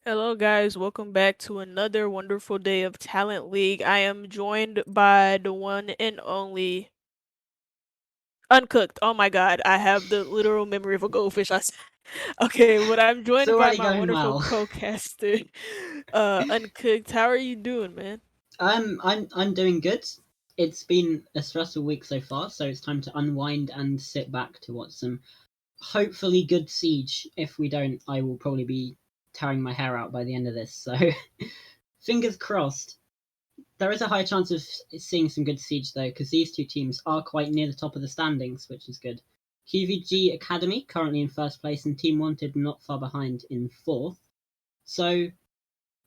Hello, guys. Welcome back to another wonderful day of Talent League. I am joined by the one and only Uncooked. Oh my god, I have the literal memory of a goldfish. Okay, but I'm It's joined by already my going wonderful well. co-caster, Uncooked. How are you doing, man? I'm doing good. It's been a stressful week so far, so it's time to unwind and sit back to watch some hopefully good Siege. If we don't, I will probably be tearing my hair out by the end of this. So fingers crossed. There is a high chance of seeing some good Siege though, because these two teams are quite near the top of the standings, which is good. qvG Academy currently in first place, and Team Wanted not far behind in fourth. So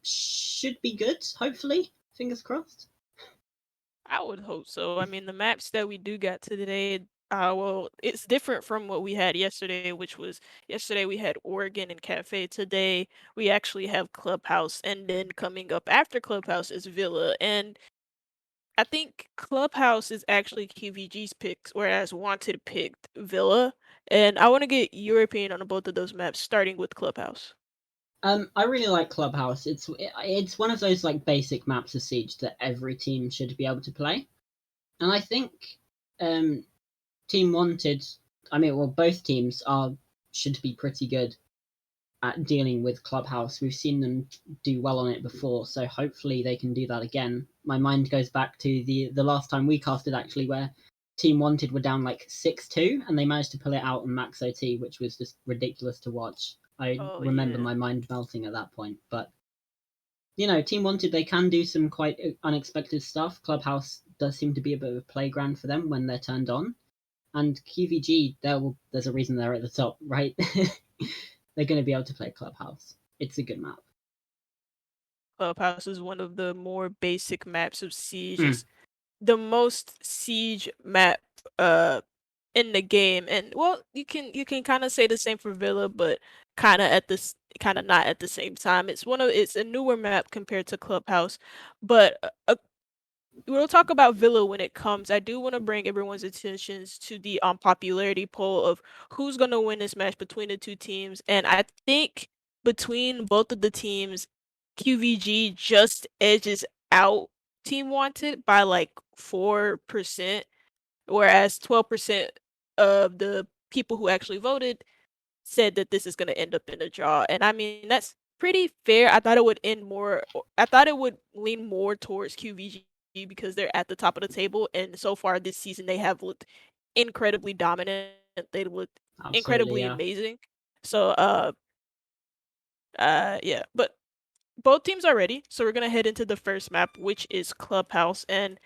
should be good, hopefully. Fingers crossed. I would hope so. I mean, the maps that we do got today, well, it's different from what we had yesterday, which was yesterday we had Oregon and Cafe. Today we actually have Clubhouse, and then coming up after Clubhouse is Villa. And I think Clubhouse is actually qvG's picks, whereas WanteD picked Villa. And I want to get your opinion on both of those maps, starting with Clubhouse. I really like Clubhouse. It's one of those like basic maps of Siege that every team should be able to play, and I think um, Team Wanted. I mean, well, both teams are should be pretty good at dealing with Clubhouse. We've seen them do well on it before, so hopefully they can do that again. My mind goes back to the last time we casted actually, where Team Wanted were down like 6-2, and they managed to pull it out on Max OT, which was just ridiculous to watch. I Oh remember yeah. my mind melting at that point, but Team Wanted, they can do some quite unexpected stuff. Clubhouse does seem to be a bit of a playground for them when they're turned on. And qvG, there's a reason they're at the top, right? They're going to be able to play Clubhouse. It's a good map. Clubhouse is one of the more basic maps of Siege. Mm. It's the most Siege map in the game, and well, you can kind of say the same for Villa, but kind of not at the same time. It's a newer map compared to Clubhouse, but we'll talk about Villa when it comes. I do want to bring everyone's attentions to the popularity poll of who's going to win this match between the two teams, and I think between both of the teams, qvG just edges out Team Wanted by like 4%, whereas 12% of the people who actually voted said that this is going to end up in a draw. And I mean, that's pretty fair. I thought it would end more, I thought it would lean more towards qvG because they're at the top of the table. And so far this season, they have looked incredibly dominant. They looked Absolutely, incredibly yeah. amazing. So, yeah, but both teams are ready. So we're going to head into the first map, which is Clubhouse. And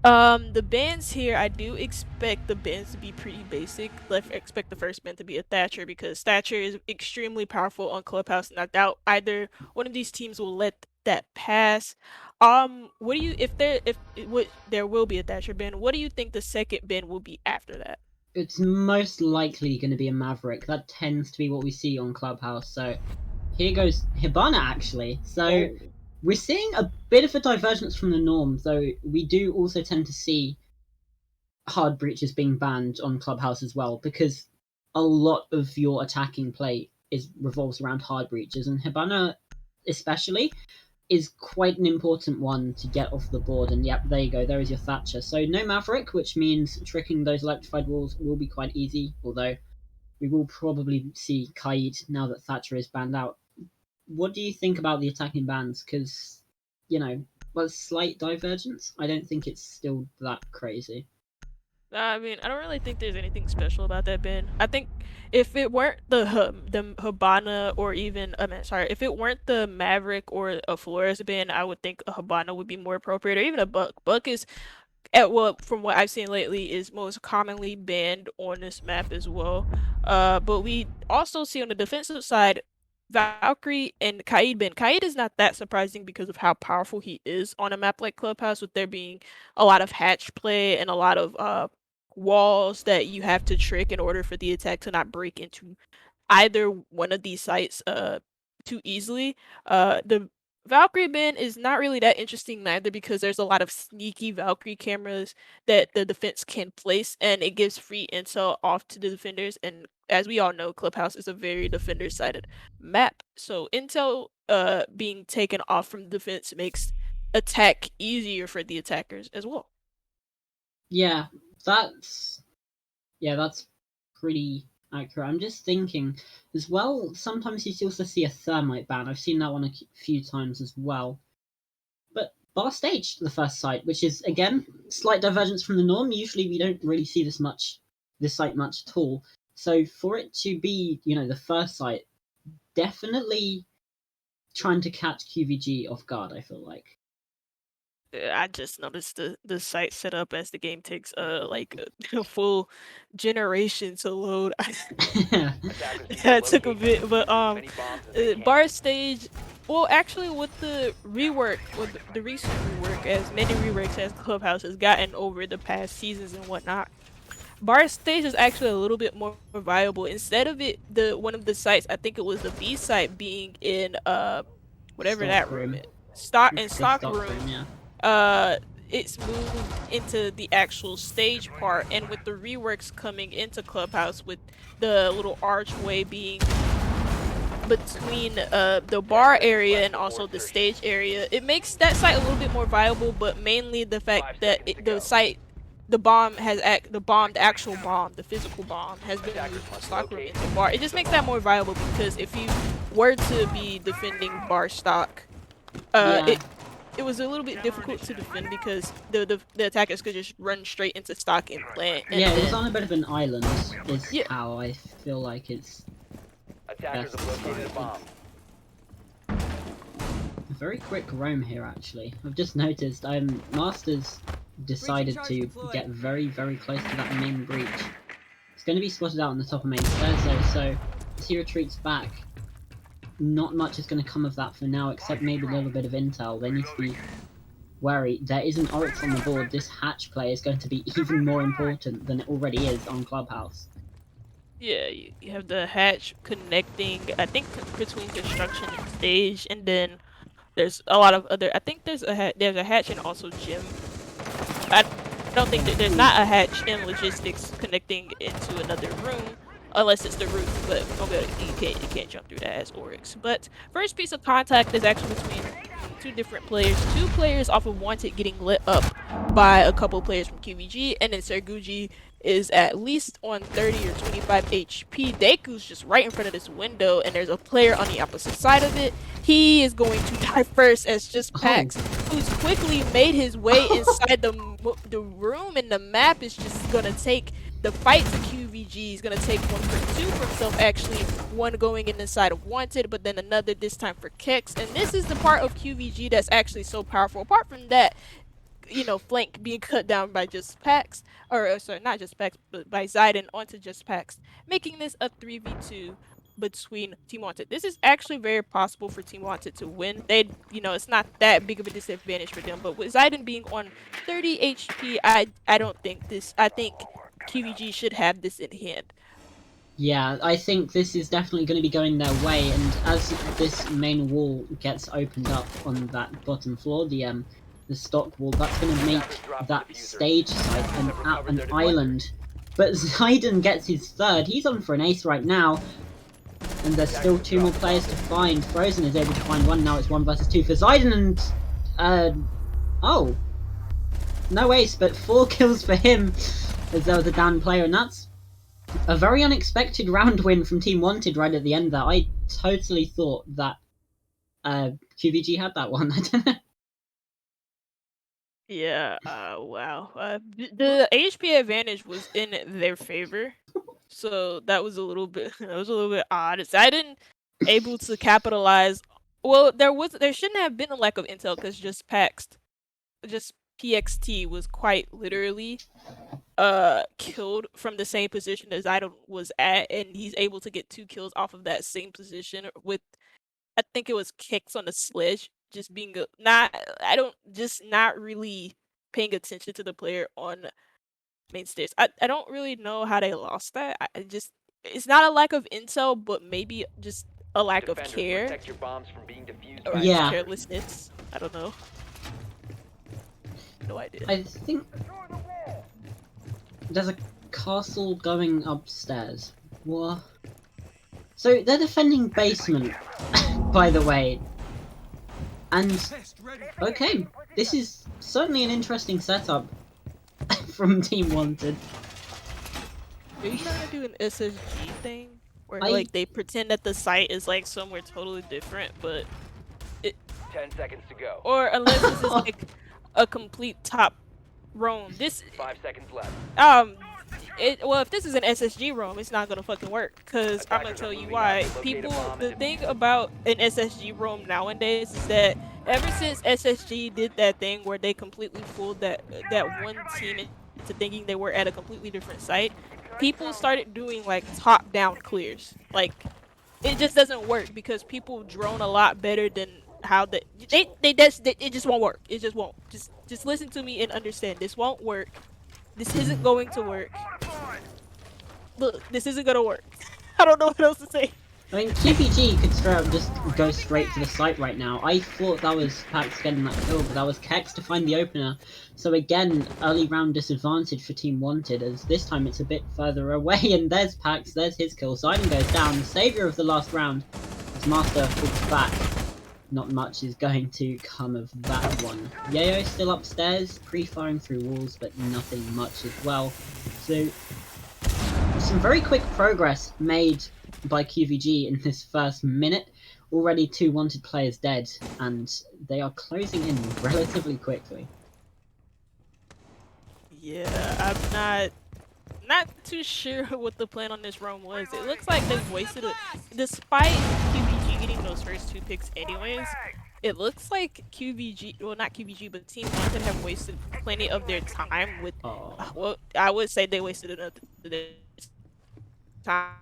the bans here, I do expect the bans to be pretty basic. I expect the first ban to be a Thatcher because Thatcher is extremely powerful on Clubhouse, and I doubt either one of these teams will let that pass. What do you if there will be a Thatcher ban? What do you think the second ban will be after that? It's most likely going to be a Maverick. That tends to be what we see on Clubhouse. So here goes Hibana, actually. So Oh. we're seeing a bit of a divergence from the norm, though we do also tend to see hard breaches being banned on Clubhouse as well, because a lot of your attacking play revolves around hard breaches, and Hibana especially is quite an important one to get off the board. And yep, there you go, there is your Thatcher. So no Maverick, which means tricking those electrified walls will be quite easy, although we will probably see Kaid now that Thatcher is banned out. What do you think about the attacking bans? Because, well, slight divergence. I don't think it's still that crazy. I mean, I don't really think there's anything special about that bin. I think if it weren't the Habana or even I mean, sorry, if it weren't the Maverick or a Flores bin, I would think a Habana would be more appropriate, or even a Buck. Buck is at well, from what I've seen lately, is most commonly banned on this map as well. But we also see on the defensive side, Valkyrie and Kaid bin. Kaid is not that surprising because of how powerful he is on a map like Clubhouse, with there being a lot of hatch play and a lot of walls that you have to trick in order for the attack to not break into either one of these sites too easily. The Valkyrie bin is not really that interesting neither, because there's a lot of sneaky Valkyrie cameras that the defense can place, and it gives free intel off to the defenders. And as we all know, Clubhouse is a very defender-sided map, so intel being taken off from the defense makes attack easier for the attackers as well. Yeah, that's that's pretty accurate. I'm just thinking as well. Sometimes you also see a thermite ban. I've seen that one a few times as well. But bar stage, the first site, which is again slight divergence from the norm. Usually we don't really see this site much at all. So for it to be, the first site, definitely trying to catch qvG off guard. I feel like. I just noticed the site set up as the game takes like a full generation to load. Yeah, it took a bit, but bar stage. Well, actually, with the rework, with the recent rework, as many reworks as Clubhouse has gotten over the past seasons and whatnot, bar stage is actually a little bit more viable. Instead of it, the one of the sites, I think it was the B site, being in whatever Stock that room room. is, The stock stock room. room, yeah. It's moved into the actual stage part, and with the reworks coming into Clubhouse, with the little archway being between the bar area and also the stage area, it makes that site a little bit more viable. But mainly the fact that the site, the actual bomb, the physical bomb, has been moved from stockroom into bar. It just makes that more viable, because if you were to be defending bar stock, uh, Yeah, it it was a little bit difficult to defend, because the attackers could just run straight into stock and plant, and yeah. It was then on a bit of an island. Is yeah. how I feel like it's Attackers best have located a described. bomb. A very quick roam here, actually. I've just noticed. Masters decided to get very, very close to that main breach. It's going to be spotted out on the top of main stairs, though. So as he retreats back, not much is going to come of that for now, except maybe a little bit of intel. They need to be wary. There is an Oryx on the board. This hatch play is going to be even more important than it already is on Clubhouse. Yeah, you have the hatch connecting, I think, between construction and stage, and then there's a lot of other. I think there's a hatch and also gym. I don't think that there's not a hatch in logistics connecting into another room, unless it's the roof. But okay, you can't jump through that as Oryx. But first piece of contact is actually between two different players. Two players off of WanteD getting lit up by a couple players from qvG, and then Serguji is at least on 30 or 25 HP. Deku's just right in front of this window, and there's a player on the opposite side of it. He is going to die first, as just Oh, Pax, who's quickly made his way inside the room, and the map is just gonna take the fight to qvG. He's gonna take one for two for himself, actually, one going in the side of WanteD, but then another this time for Kex. And this is the part of qvG that's actually so powerful. Apart from that, flank being cut down by just Pax, or sorry, not just Pax, but by Zidane onto just Pax, making this a 3v2 between Team WanteD. This is actually very possible for Team WanteD to win. It's not that big of a disadvantage for them, but with Zidane being on 30 HP, I don't think this. I think qvG should have this in hand. Yeah, I think this is definitely going to be going their way, and as this main wall gets opened up on that bottom floor, the stock wall, that's going to make that stage site an island. But Zayden gets his third. He's on for an ace right now, and there's still two more players to find. Frozen is able to find one. Now it's 1 versus 2 for Zayden, and oh, no ace, but 4 kills for him as there was a down player, and that's a very unexpected round win from Team WanteD right at the end there. I totally thought that qvG had that one. I don't know. Yeah, wow. The HP advantage was in their favor, so that was a little bit that was a little bit odd. It's, I didn't able to capitalize. Well, there shouldn't have been a lack of intel because just PXT was quite literally killed from the same position as Idol was at, and he's able to get 2 kills off of that same position with, I think it was kicks on the sledge, just being not, I don't, just not really paying attention to the player on main stage. I don't really know how they lost that. I just, it's not a lack of intel, but maybe just a lack of Defenders, care protect your bombs from being defused or by just Yeah, attackers. carelessness. I don't know. No idea. I think there's a castle going upstairs. What? So they're defending basement, by the way. And okay, this is certainly an interesting setup from Team WanteD. Are you trying to do an SSG thing where I like they pretend that the site is like somewhere totally different, but it, 10 seconds to go. or unless this is like a complete top roam. This 5 seconds left. um well, if this is an SSG roam, it's not gonna fucking work. Cause I'm gonna Attackers are tell you moving out. why. Locate a People, bomb the and thing defuse it. about an SSG roam nowadays is that ever since SSG did that thing where they completely fooled that one team into thinking they were at a completely different site, people started doing like top down clears. Like it just doesn't work because people drone a lot better than how it just won't work. It just won't. Just listen to me and understand. This won't work. This isn't going to work. Look, this isn't gonna work. I don't know what else to say. I mean, qvG could straight up just go straight to the site right now. I thought that was Pax getting that kill, but that was Kex to find the opener. So again, early round disadvantage for Team WanteD, as this time it's a bit further away, and there's Pax, there's his kill. Sidon goes down, the saviour of the last round. His master falls back. Not much is going to come of that one. Yayo still upstairs, pre-firing through walls, but nothing much as well. So, some very quick progress made by qvG in this first minute. Already 2 WanteD players dead, and they are closing in relatively quickly. Yeah, I'm not too sure what the plan on this roam was. It looks like they've wasted it. Despite qvG getting those first 2 picks anyways, it looks like qvG, well, not qvG, but Team WanteD have wasted plenty of their time with, Oh, well, I would say they wasted enough of their time,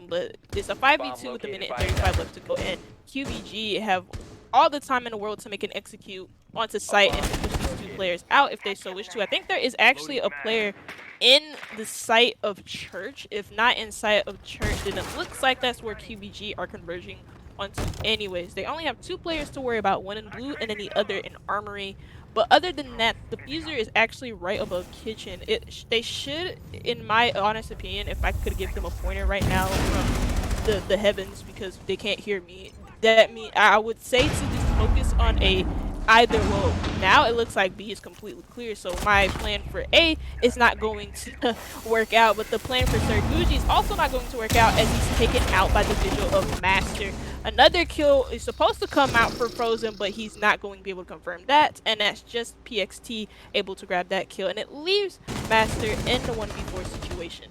but it's a Bomb 5v2 with a located minute by and 35 attackers. left to go, and qvG have all the time in the world to make an execute onto A site bomb and to has push been these 2 located. players out if they so wish to. I think there is actually a player in the site of church. If not in site of church, then it looks like that's where qvG are converging onto anyways. They only have 2 players to worry about, one in blue and then the other in armory. But other than that, the diffuser is actually right above kitchen. They should, in my honest opinion, if I could give them a pointer right now from the heavens because they can't hear me, that mean I would say to just focus on a either. Well, now it looks like B is completely clear, so my plan for A is not going to work out. But the plan for Sir Gucci is also not going to work out as he's taken out by the visual of Master. Another kill is supposed to come out for Frozen, but he's not going to be able to confirm that, and that's just PXT able to grab that kill, and it leaves Master in the 1v4 situation.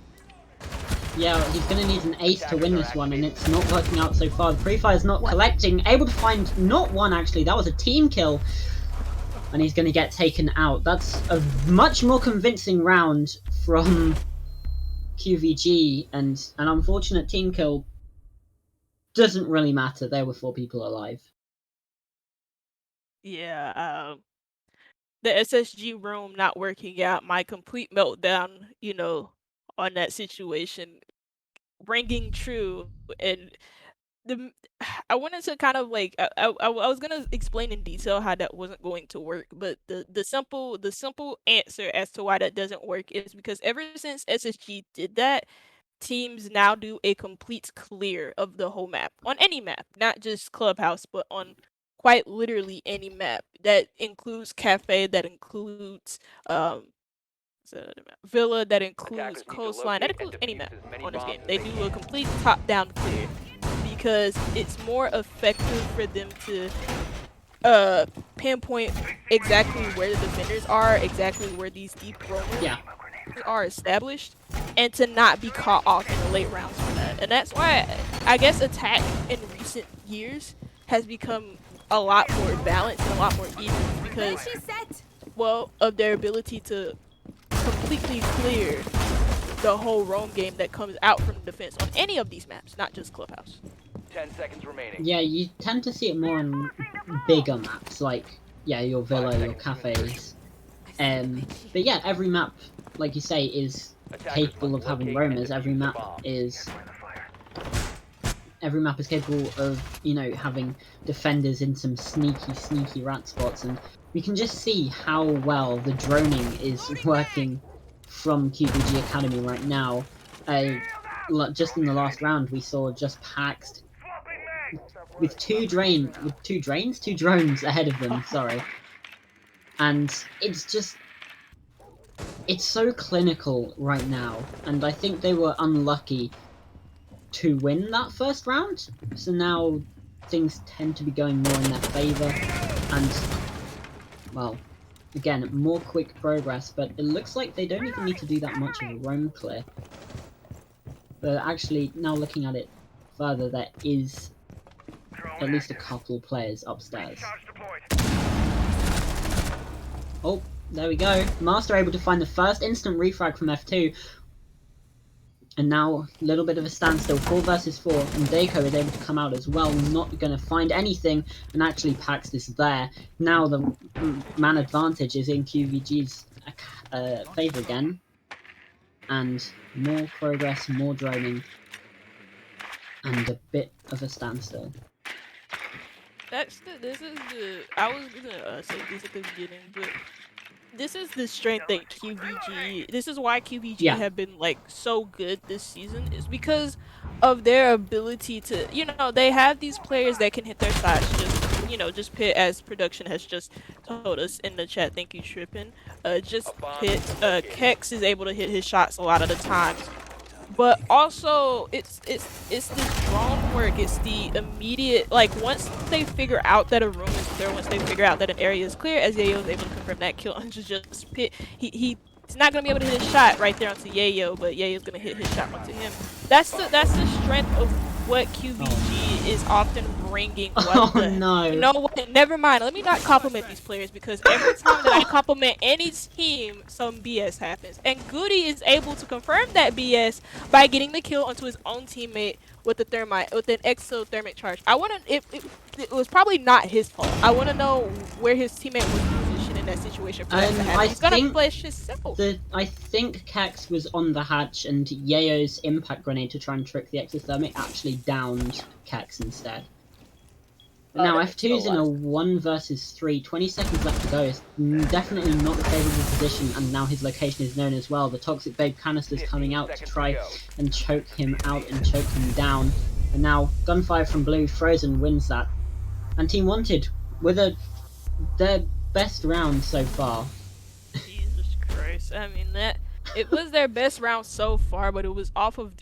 yeah, he's going to need an ace to win this one, and it's not working out so far. The pre-fire is not collecting, able to find not one actually, that was a team kill, and he's going to get taken out. That's a much more convincing round from qvG, and an unfortunate team kill doesn't really matter. There were 4 people alive. Yeah, the SSG room not working out, my complete meltdown, on that situation ringing true. And the I wanted to kind of like I was gonna explain in detail how that wasn't going to work, but the simple answer as to why that doesn't work is because ever since SSG did that, teams now do a complete clear of the whole map on any map, not just Clubhouse, but on quite literally any map. That includes cafe, that includes villa, that includes Attackers need to coastline, that locate and includes any defuse map as many on this bombs game. as They they do a can. complete top-down clear because it's more effective for them to uh pinpoint exactly where the defenders are, exactly where these deep roamers Yeah. are established, and to not be caught off in the late rounds for that. And that's why I guess attack in recent years has become a lot more balanced and a lot more even because well of their ability to completely clear the whole roam game that comes out from defense on any of these maps, not just Clubhouse. 10 seconds remaining. Yeah, you tend to see it more on bigger maps, like yeah, your 5 villa, your seconds to insertion. cafes. But yeah, every map, like you say, is Attackers capable must of having locate and roamers. defuse the bomb. Every map is capable of, having defenders in some sneaky rat spots, and we can just see how well the droning is working from qvG Academy right now. Just in the last round, we saw just Paxed with two drones ahead of them. Sorry, and it's so clinical right now, and I think they were unlucky to win that first round. So now things tend to be going more in their favour, and well, again, more quick progress. But it looks like they don't even need to do that much of a roam clear. But actually, now looking at it further, there is at least a couple players upstairs. Oh, there we go. Master able to find the first instant refrag from F2. And now, a little bit of a standstill, 4 versus 4, and Dako is able to come out as well, not going to find anything, and actually Pax is there. Now the man advantage is in qvG's favour again, and more progress, more droning, and a bit of a standstill. This is the I was gonna say this at the beginning, but this is the strength that qvG. This is why qvG Yeah, have been like so good this season. Is because of their ability to, they have these players that can hit their shots. Just Pit, as production has just told us in the chat. Thank you, Trippin. A Just bomb has Pit. been located. Kex is able to hit his shots a lot of the times, but also it's the drone work. It's the immediate, like, once they figure out that a room is clear, once they figure out that an area is clear, as Yayo was able to confirm that kill on just Pit, he's not gonna be able to hit his shot right there onto Yayo, but Yayo's gonna hit his shot onto him. That's the strength of what qvG is often bringing. oh You no. know what? Never mind. Let me not compliment these players because every time that I compliment any team, some BS happens. And Goody is able to confirm that BS by getting the kill onto his own teammate with the thermite, with an exothermic charge. It was probably not his fault. I want to know where his teammate was positioned in that situation for that to happen. He's gonna flash himself. I think Kex was on the hatch, and Yayo's impact grenade to try and trick the exothermic actually downed Kex instead. But now F2's in a 1 versus 3, 20 seconds left to go. It's definitely not the favourable position, and now his location is known as well. The Toxic Babe canister's coming out to try and choke him out and choke him down. And now Gunfire from Blue, Frozen wins that. And Team WanteD with their best round so far. Jesus Christ! I mean, it was their best round so far, but it was off of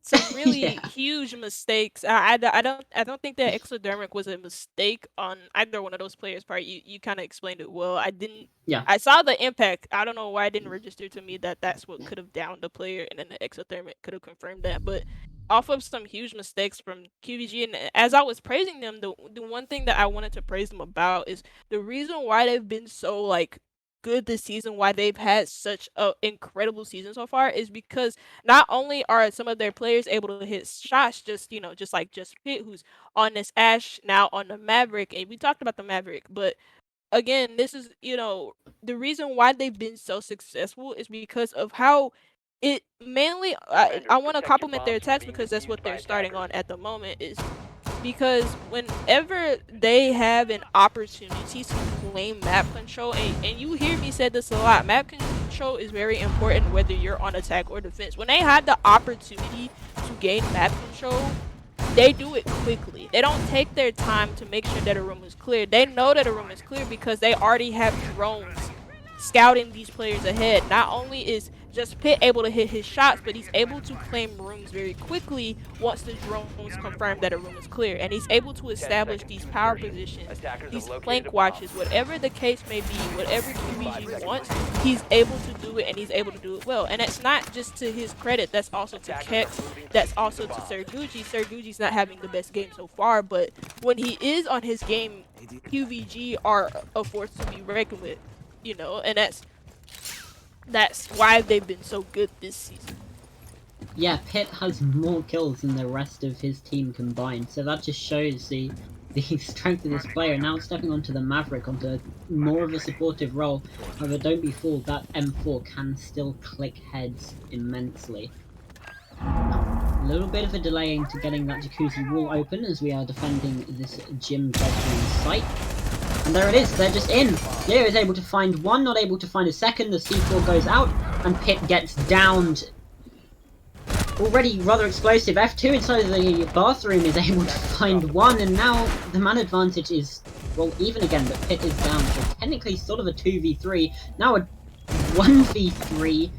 some really Yeah. huge mistakes. I don't think that exodermic was a mistake on either one of those players' part. You kind of explained it well. I didn't. Yeah. I saw the impact. I don't know why it didn't register to me that that's what could have downed the player, and then the exothermic could have confirmed that. But off of some huge mistakes from qvG, and as I was praising them, the one thing that I wanted to praise them about is the reason why they've been so like good this season, why they've had such a incredible season so far, is because not only are some of their players able to hit shots, just like just Pit, who's on this Ash, now on the Maverick, and we talked about the Maverick, but again, this is, the reason why they've been so successful is because of how it mainly Defenders, I want to protect your compliment their bombs from attacks being because that's defused what by they're starting on attackers. at the moment is because whenever they have an opportunity to claim map control, and you hear me say this a lot, map control is very important whether you're on attack or defense. When they had the opportunity to gain map control, they do it quickly. They don't take their time to make sure that a room is clear. They know that a room is clear because they already have drones scouting these players ahead. Not only is just Pitt able to hit his shots, but he's able to claim rooms very quickly once the drones confirm that a room is clear. And he's able to 10 establish seconds these to power insertion. positions, Attackers have these located a flank bomb. watches, whatever the case may be, whatever 5 qvG seconds wants, remaining. he's able to do it and he's able to do it well. And that's not just to his credit, that's also to Attackers Kex, are moving to that's defuse also the to bomb. Serguji. Serguji's not having the best game so far, but when he is on his game, qvG are a force to be reckoned with, you know, and that's why they've been so good this season. Yeah, Pitt has more kills than the rest of his team combined, so that just shows the strength of this player. Now stepping onto the Maverick, onto more of a supportive role. However, don't be fooled, that M4 can still click heads immensely. A little bit of a delay into getting that jacuzzi wall open as we are defending this gym bedroom site. And there it is, they're just in. Leo is able to find one, not able to find a second. The C4 goes out, and Pitt gets downed. Already rather explosive. F2 inside of the bathroom is able to find one, and now the man advantage is, well, even again, but Pitt is down. So technically sort of a 2v3. Now a 1v3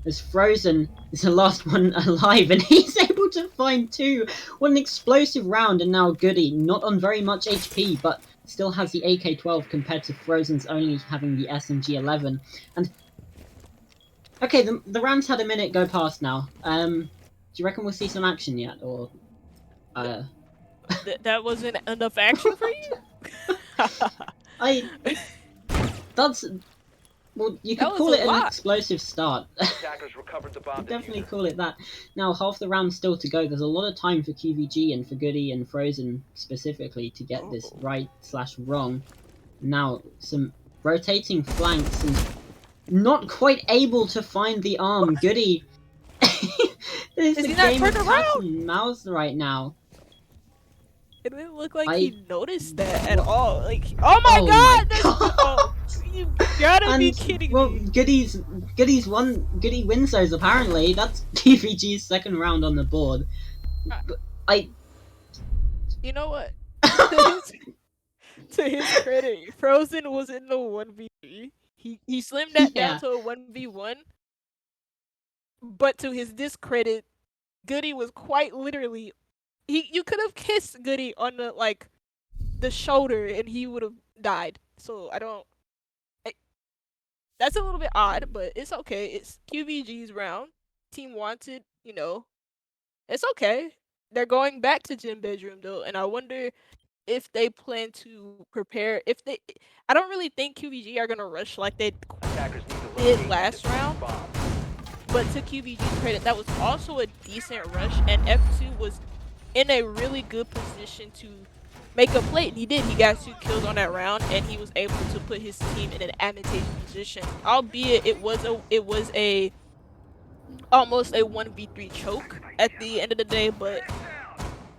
as Frozen is the last one alive, and he's able to find two. What an explosive round, and now Goody, not on very much HP, but still has the AK-12 compared to Frozen's only having the SMG-11. And okay, the round's had a minute go past now. Do you reckon we'll see some action yet, or That wasn't enough action for you? that's, well, you could That was call a it an lot. explosive start. Attackers recovered the bomb Definitely diffuser. call it that. Now, half the round still to go. There's a lot of time for qvG and for Goody and Frozen specifically to get this right/wrong. Now, some rotating flanks and not quite able to find the arm. Goody. There's Is a he not game of turned cat around? and mouse right now. It didn't look like I. he noticed that at What? all. Like, oh my Oh my god, that's god! oh, you gotta be And kidding well, me. Goody wins those apparently. That's qvG's second round on the board. Uh, But I. You know what? To his credit, Frozen was in the 1v3. He slimmed that down Yeah. to a 1v1. But to his discredit, Goody was quite literally you could have kissed Goody on the shoulder and he would have died. So that's a little bit odd, but it's okay. It's qvG's round. Team WanteD, you know. It's okay. They're going back to gym bedroom though, and I wonder if they plan to prepare. If they, I don't really think qvG are gonna rush like they Attackers need to did locate and last defuse round. the bomb. But to qvG's credit, that was also a decent rush, and F2 was in a really good position to make a play. And he did. He got 2 kills on that round, and he was able to put his team in an advantageous position. Albeit it was a almost a 1v3 choke at the end of the day, but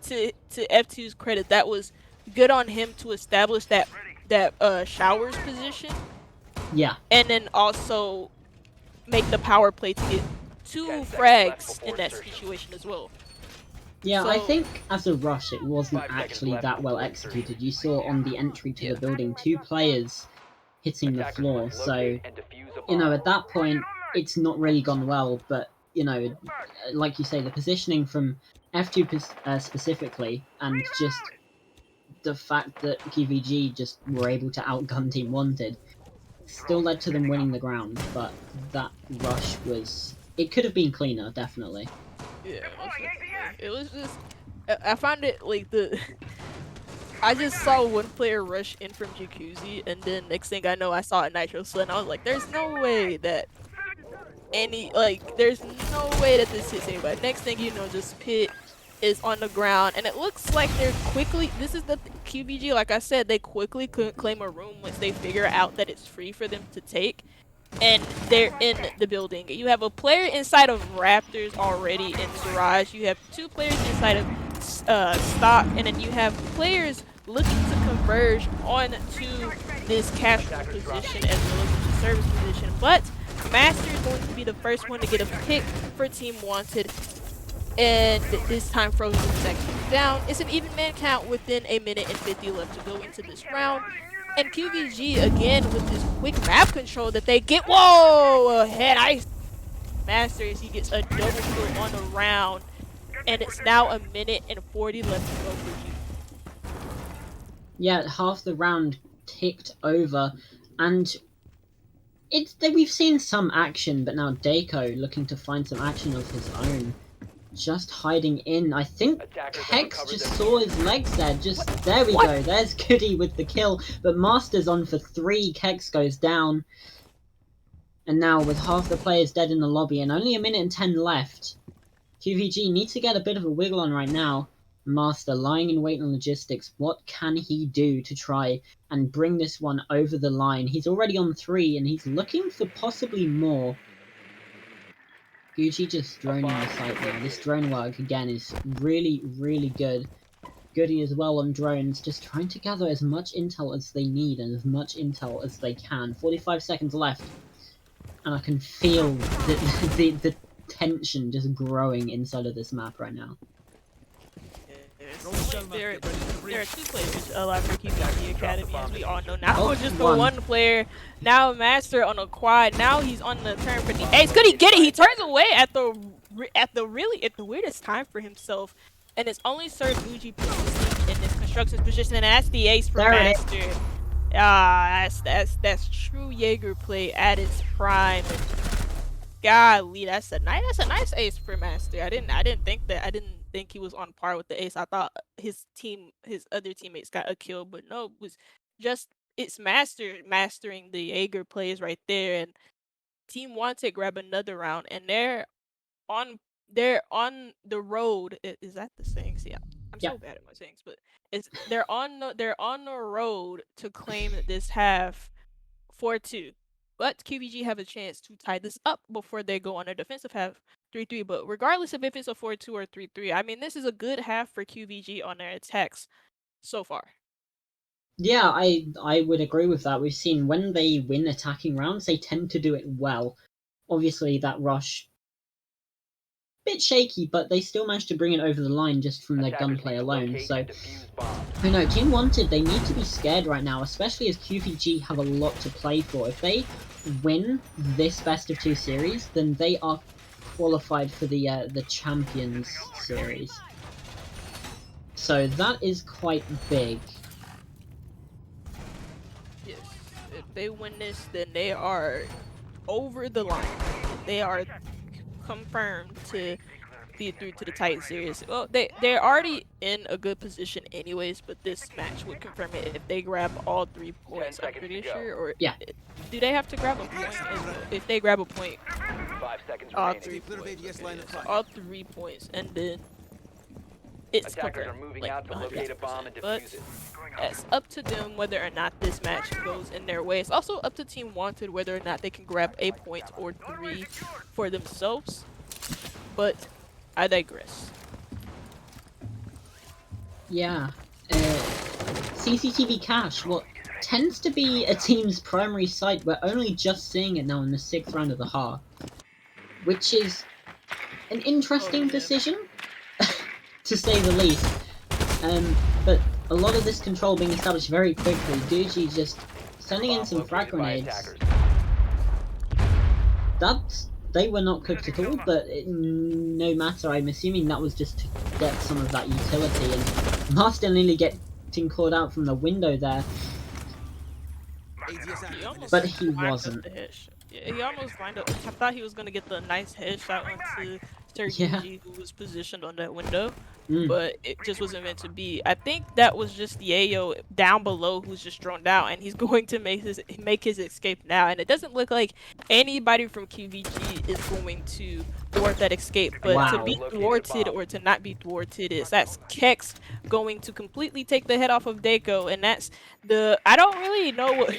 to F2's credit, that was good on him to establish that showers position, Yeah. and then also make the power play to get 2 frags in that situation as well. Yeah, I So- think as a rush it wasn't 5 seconds actually left that well before executed. You saw on the entry to Yeah. the building 2 players hitting the Attackers floor, must so, locate and defuse a you know, bomb. at that point, it's not really gone well, but, you know, like you say, the positioning from F2 specifically, and just the fact that qvG just were able to outgun Team WanteD, still led to them winning the ground, but that rush was... It could have been cleaner, definitely. Yeah, it was just. I found it like I just saw one player rush in from Jacuzzi, and then next thing I know, I saw a Nitro Slit, and I was like, "There's no way that there's no way that this hits anybody." Next thing you know, just Pit is on the ground, and it looks like they're quickly. This is the qvG, like I said, they quickly claim a room once they figure out that it's free for them to take. and they're in the building. You have a player inside of Raptors already in Garage. You have 2 players inside of Stock, and then you have players looking to converge onto this casual position as well as the service position. But Master is going to be the first one to get a pick for Team WanteD, and this time Frozen is actually down. It's an even man count within a minute and 50 left to go into this round. And qvG again with this quick map control that they get. Whoa! Head ice Masters. He gets a double kill on the round, and it's now a minute and 40 left to go for Q. Yeah, half the round ticked over, and we've seen some action, but now Dako looking to find some action of his own. Just hiding in. I think Hex just saw his legs there. There we go. There's Goody with the kill. But Master's on for 3. Kex goes down. And now with half the players dead in the lobby and only a minute and 10 left, qvG needs to get a bit of a wiggle on right now. Master lying in wait on logistics. What can he do to try and bring this one over the line? He's already on 3 and he's looking for possibly more. Gucci just droning the site now. This drone work again is really, really good. Goody as well on drones, just trying to gather as much intel as they need and as much intel as they can. 45 seconds left, and I can feel the tension just growing inside of this map right now. There are 2 players alive for qvG Academy, as we all know. Now just the 1 player. Now Master on a quad. Now he's on the turn for the ace. Could he get it? He turns away at the weirdest time for himself, and it's only Sir Gucci in this construction position, and that's the ace for Master. That's true Jaeger play at its prime. Golly, that's a nice ace for Master. I didn't think he was on par with the ace. I thought his other teammates got a kill, but no, it's mastering the Jaeger plays right there, and Team WanteD grab another round, and they're on the road. Is that the sayings? Yeah, I'm so bad at my sayings, but they're on the road to claim this half 4-2. But qvG have a chance to tie this up before they go on a defensive half 3-3. But regardless of if it's a 4-2 or 3-3, I mean, this is a good half for qvG on their attacks so far. Yeah, I would agree with that. We've seen when they win attacking rounds, they tend to do it well. Obviously, that rush, bit shaky, but they still managed to bring it over the line just from their gunplay alone. So, I know, Team WanteD, they need to be scared right now, especially as qvG have a lot to play for. If they win this best of 2 series, then they are qualified for the Champions series. So that is quite big. Yes, if they win this, then they are over the line. They are confirmed to be through to the Titan series. Well, they're already in a good position anyways, but this match would confirm it if they grab all 3 points. I'm pretty sure. Or do they have to grab a point? If they grab a point, 5 seconds all remaining. 3 points. Okay, so all 3 points, and then it's Attackers confirmed, are moving like, out to locate a bomb and but defuse it. it's up to them whether or not this match goes in their way. It's also up to Team WanteD whether or not they can grab a point or 3 for themselves. But I digress. Yeah. CCTV cache, what tends to be a team's primary site, we're only just seeing it now in the 6th round of the half. Which is an interesting decision, to say the least. But a lot of this control being established very quickly. Gucci just sending in some frag grenades. They were not cooked at all, but no matter, I'm assuming that was just to get some of that utility, and Master nearly getting caught out from the window there. But he wasn't. Yeah, he almost lined up. I thought he was going to get the nice headshot onto Sir Gucci, who was positioned on that window. But it just wasn't meant to be. I think that was just the Yayo down below who's just thrown down, and he's going to make his escape now. And it doesn't look like anybody from qvG is going to thwart that escape. But to Wow. be thwarted or to not be thwarted that's Kex going to completely take the head off of Dako, and that's I don't really know what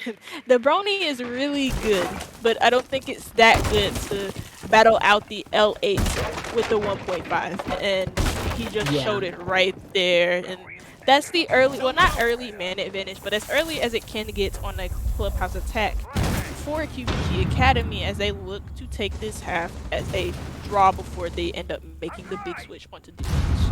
the Brony is really good, but I don't think it's that good to battle out the L8 with the 1.5, and he just showed it right there. And that's the early, well, not early man advantage, but as early as it can get on a clubhouse attack for qvG Academy as they look to take this half as a draw before they end up making the big switch onto defense.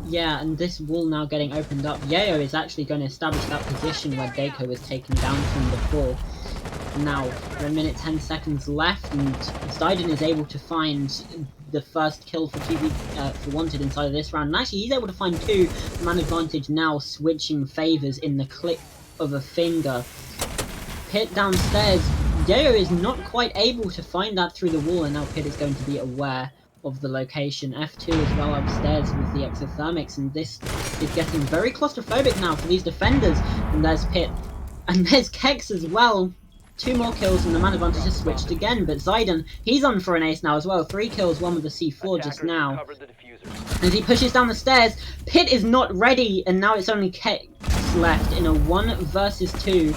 Yeah, and this wall now getting opened up. Yayo is actually going to establish that position where Dako was taken down from before. Now, 1 minute 10 seconds left, and Ziden is able to find the first kill for for WanteD inside of this round. And actually, he's able to find 2. Man advantage now switching favors in the click of a finger. Pit downstairs. Yayo is not quite able to find that through the wall, and now Pit is going to be aware of the location. F2 as well upstairs with the exothermics, and this is getting very claustrophobic now for these defenders. And there's Pit, and there's Kex as well. 2 more kills, and the man advantage has switched again, but Ziden, he's on for an ace now as well. 3 kills, 1 with the C4 just now. As he pushes down the stairs, Pit is not ready, and now it's only Kex left in a 1 versus 2.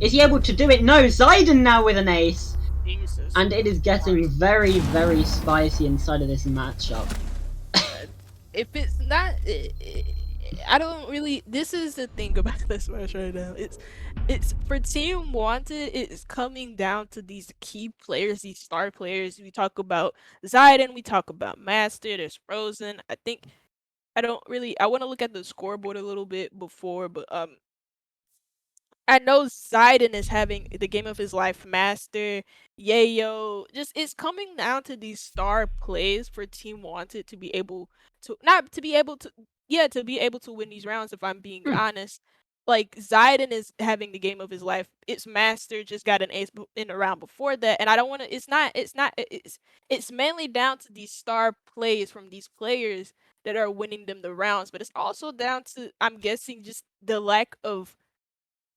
Is he able to do it? No, Ziden now with an ace. Jesus. And it is getting very, very spicy inside of this matchup. If it's not, I don't really. This is the thing about this match right now. It's for Team WanteD. It's coming down to these key players, these star players. We talk about Ziden. We talk about Master. There's Frozen. I think I don't really. I want to look at the scoreboard a little bit before, but I know Ziden is having the game of his life. Master, Yayo, just it's coming down to these star plays for Team WanteD to be able to not to be able to to be able to win these rounds. If I'm being honest, like Ziden is having the game of his life. It's Master just got an ace in the round before that, and I don't want to. It's mainly down to these star plays from these players that are winning them the rounds, but it's also down to, I'm guessing, just the lack of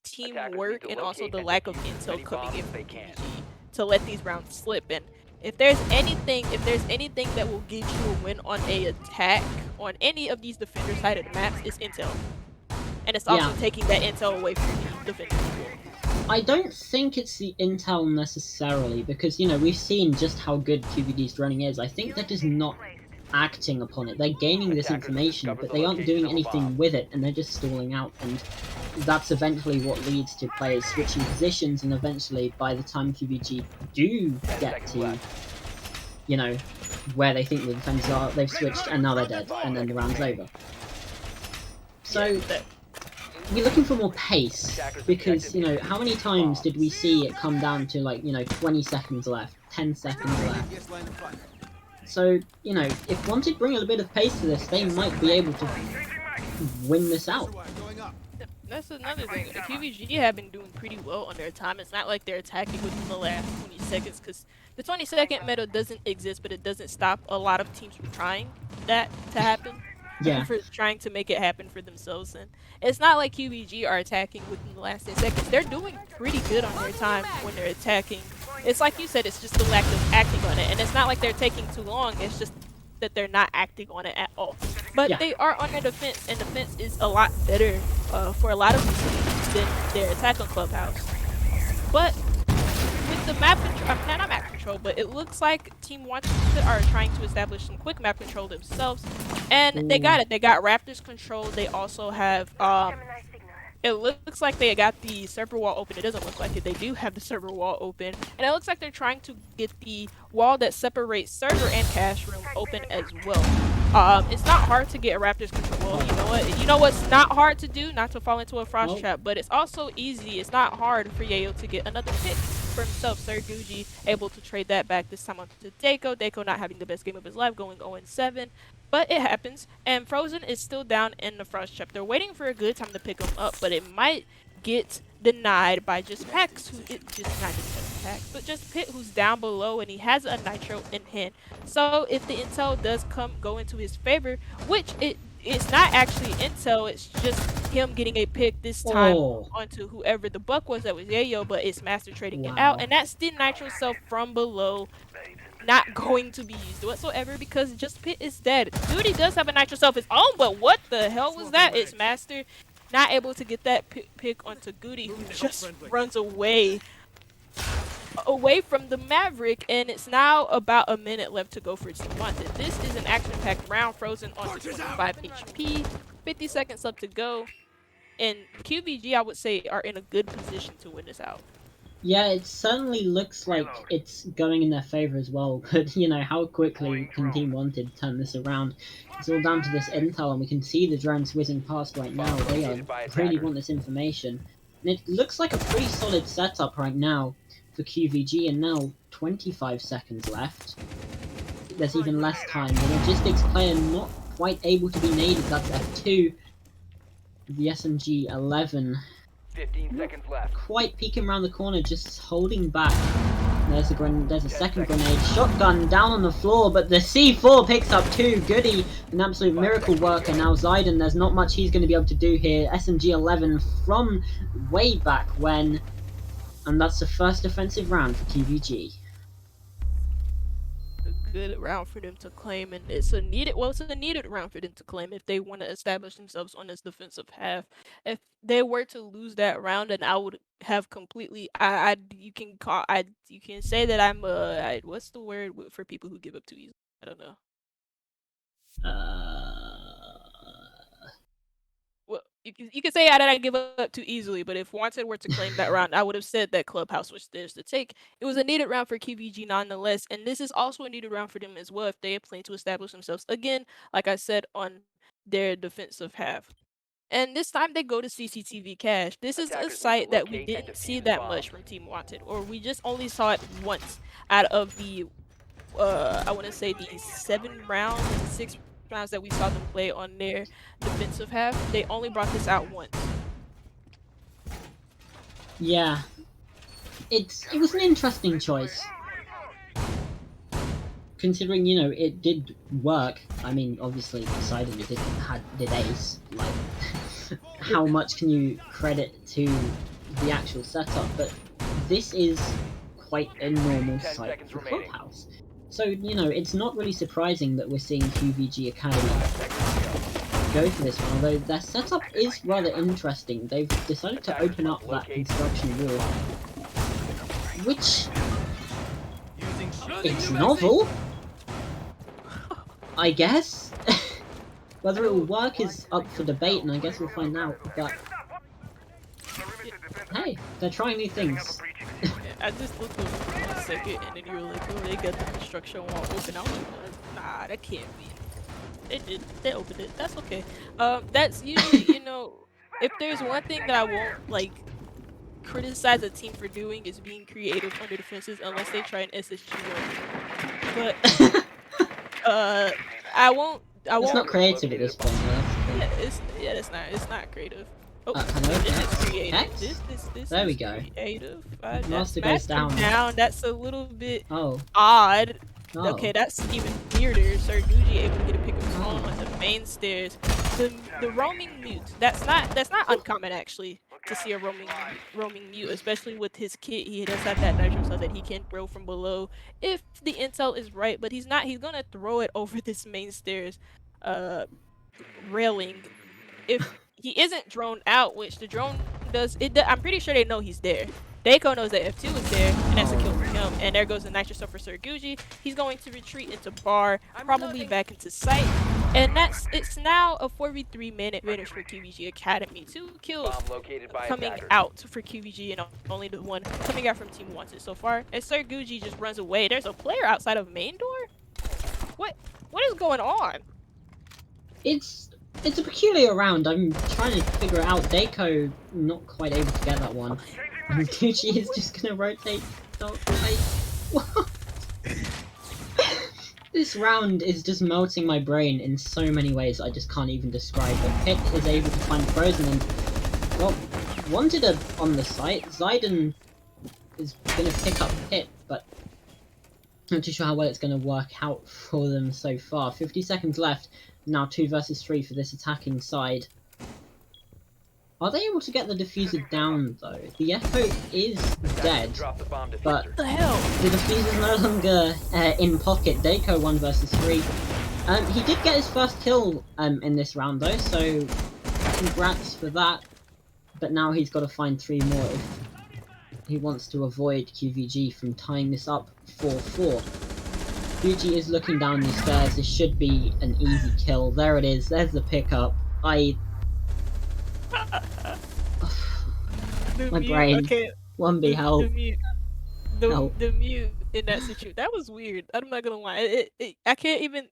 teamwork and also the lack of intel coming in from qvG to let these rounds slip. And if there's anything that will get you a win on a attack on any of these defender-sided maps, it's intel. And it's also taking that intel away from the defenders. I don't think it's the intel necessarily, because, you know, we've seen just how good qvG's running is. I think that is not acting upon it. They're gaining this information, but they aren't doing anything with it, and they're just stalling out, and that's eventually what leads to players switching positions, and eventually, by the time qvG do get to, you know, where they think the defenders are, they've switched, and now they're dead, and then the round's over. So, we're looking for more pace, because, you know, how many times did we see it come down to, like, you know, 20 seconds left, 10 seconds left? So, you know, if WanteD bring a bit of pace to this, they might be able to win this out. That's another thing. The qvG have been doing pretty well on their time. It's not like they're attacking within the last 20 seconds, because the 20-second meta doesn't exist, but it doesn't stop a lot of teams from trying that to happen. Yeah. For trying to make it happen for themselves. And it's not like qvG are attacking within the last 10 seconds. They're doing pretty good on their time when they're attacking. It's like you said, it's just the lack of acting on it. And it's not like they're taking too long, it's just that they're not acting on it at all. But they are on their defense, and defense is a lot better for a lot of teams than their attack on Clubhouse. But with the map control, not map control, but it looks like Team WanteD are trying to establish some quick map control themselves, and they got it. They got Raptors control. They also have it looks like they got the server wall open. It doesn't look like it. They do have the server wall open, and it looks like they're trying to get the wall that separates server and cash room open as well. It's not hard to get a Raptors control. You know what? You know what's not hard to do? Not to fall into a frost trap, but it's also easy. It's not hard for Yayo to get another pick for himself. qvG able to trade that back this time onto Dako. Dako not having the best game of his life, going 0-7. But it happens, and Frozen is still down in the frost trap. They're waiting for a good time to pick him up, but it might get denied by just Pax, just Pit, who's down below, and he has a nitro in hand. So if the intel does go into his favor, which it's not actually intel, it's just him getting a pick this time Oh, onto whoever the buck was that was Yayo, but it's Master trading it out, wow. and that's the Nitro Self from below, not going to be used whatsoever because just Pit is dead. Duty does have a Nitro Self of his own, but what the hell was that? It's Master not able to get that pick onto Goody, who just runs away from the Maverick, and it's now about a minute left to go for Team Wanted. This is an action-packed round, frozen onto 25 HP, 50 seconds left to go, and qvG, I would say, are in a good position to win this out. Yeah, it certainly looks like it's going in their favor as well, but you know, how quickly can Team Wanted turn this around? It's all down to this intel, and we can see the drones whizzing past right now. They really want this information. And it looks like a pretty solid setup right now for qvG, and now 25 seconds left. There's even less time. The logistics player not quite able to be naded. That's F2. The SMG 11 15 seconds left. quite peeking around the corner, just holding back. There's a second grenade. Shotgun down on the floor, but the C4 picks up two. Goody, an absolute miracle worker. Now Ziden, there's not much he's going to be able to do here. SMG 11 from way back when, and that's the first defensive round for qvG. A good round for them to claim, and it's a needed round for them to claim if they want to establish themselves on this defensive half. If they were to lose that round, then I would have completely you can say that I'm what's the word for people who give up too easily? I don't know. Well, you can say that I give up too easily, but if Wanted were to claim that round, I would have said that Clubhouse was theirs to take. It was a needed round for qvG nonetheless, and this is also a needed round for them as well if they plan to establish themselves again, like I said, on their defensive half. And this time they go to CCTV Cache. This is a site that we didn't see that much from Team Wanted, or we just only saw it once out of the I want to say the 6 rounds that we saw them play on their defensive half. They only brought this out once. Yeah, it was an interesting choice, considering, you know, it did work. I mean, obviously Poseidon did ace. Like, how much can you credit to the actual setup? But this is quite a normal site for Clubhouse. So, you know, it's not really surprising that we're seeing qvG Academy go for this one, although their setup is rather interesting. They've decided to open up that construction wall, which it's novel, I guess. Whether it will work is up for debate, and I guess we'll find out, but hey, they're trying new things. I just looked over for 1 second, and then you were like, oh, they got the construction wall open. I was like, nah, that can't be. They did. They opened it. That's okay. That's usually, you know, if there's one thing that I won't, like, criticize a team for doing is being creative under defenses, unless they try an SSG one. But, I won't. It's not creative at this point, though. It's not creative. Oh, hello? this is creative. Hex? This There we is go. creative. Master goes down. That's a little bit Oh. odd. Oh. Okay, that's even weirder. Sir Gucci able to get a pick of his own on the main stairs. The roaming mute. That's not uncommon actually to see a roaming mute, especially with his kit. He does have that nitro so that he can throw from below if the intel is right, but he's not. He's gonna throw it over this main stairs railing. If he isn't droned out, which the drone does, I'm pretty sure they know he's there. Dako knows that F2 is there, and that's a kill for him. And there goes the nitro stuff for Sir Gucci. He's going to retreat into bar, probably back into sight. And it's now a 4v3 minute finish for qvG Academy. 2 kills coming out for qvG, and only the one coming out from Team Wanted so far. And Sir Gucci just runs away. There's a player outside of main door? What is going on? It's a peculiar round. I'm trying to figure it out. Dako not quite able to get that one. And Gucci is just gonna rotate. What? This round is just melting my brain in so many ways I just can't even describe. But Pit is able to find Frozen, and well, WanteD on the site. Ziden is gonna pick up Pit, but I'm not too sure how well it's gonna work out for them so far. 50 seconds left. Now 2 versus 3 for this attacking side. Are they able to get the diffuser down though? The Echo is dead, Drop the bomb but diffuser. The hell? the diffuser's no longer in pocket. Dako 1 versus 3. He did get his first kill in this round though, so congrats for that. But now he's got to find 3 more if he wants to avoid qvG from tying this up 4-4. qvG is looking down the stairs. This should be an easy kill. There it is. There's the pickup. The My mute. brain. Okay. 1B The help. mute. Help. The mute in that situation. That was weird. I'm not gonna lie. I can't even.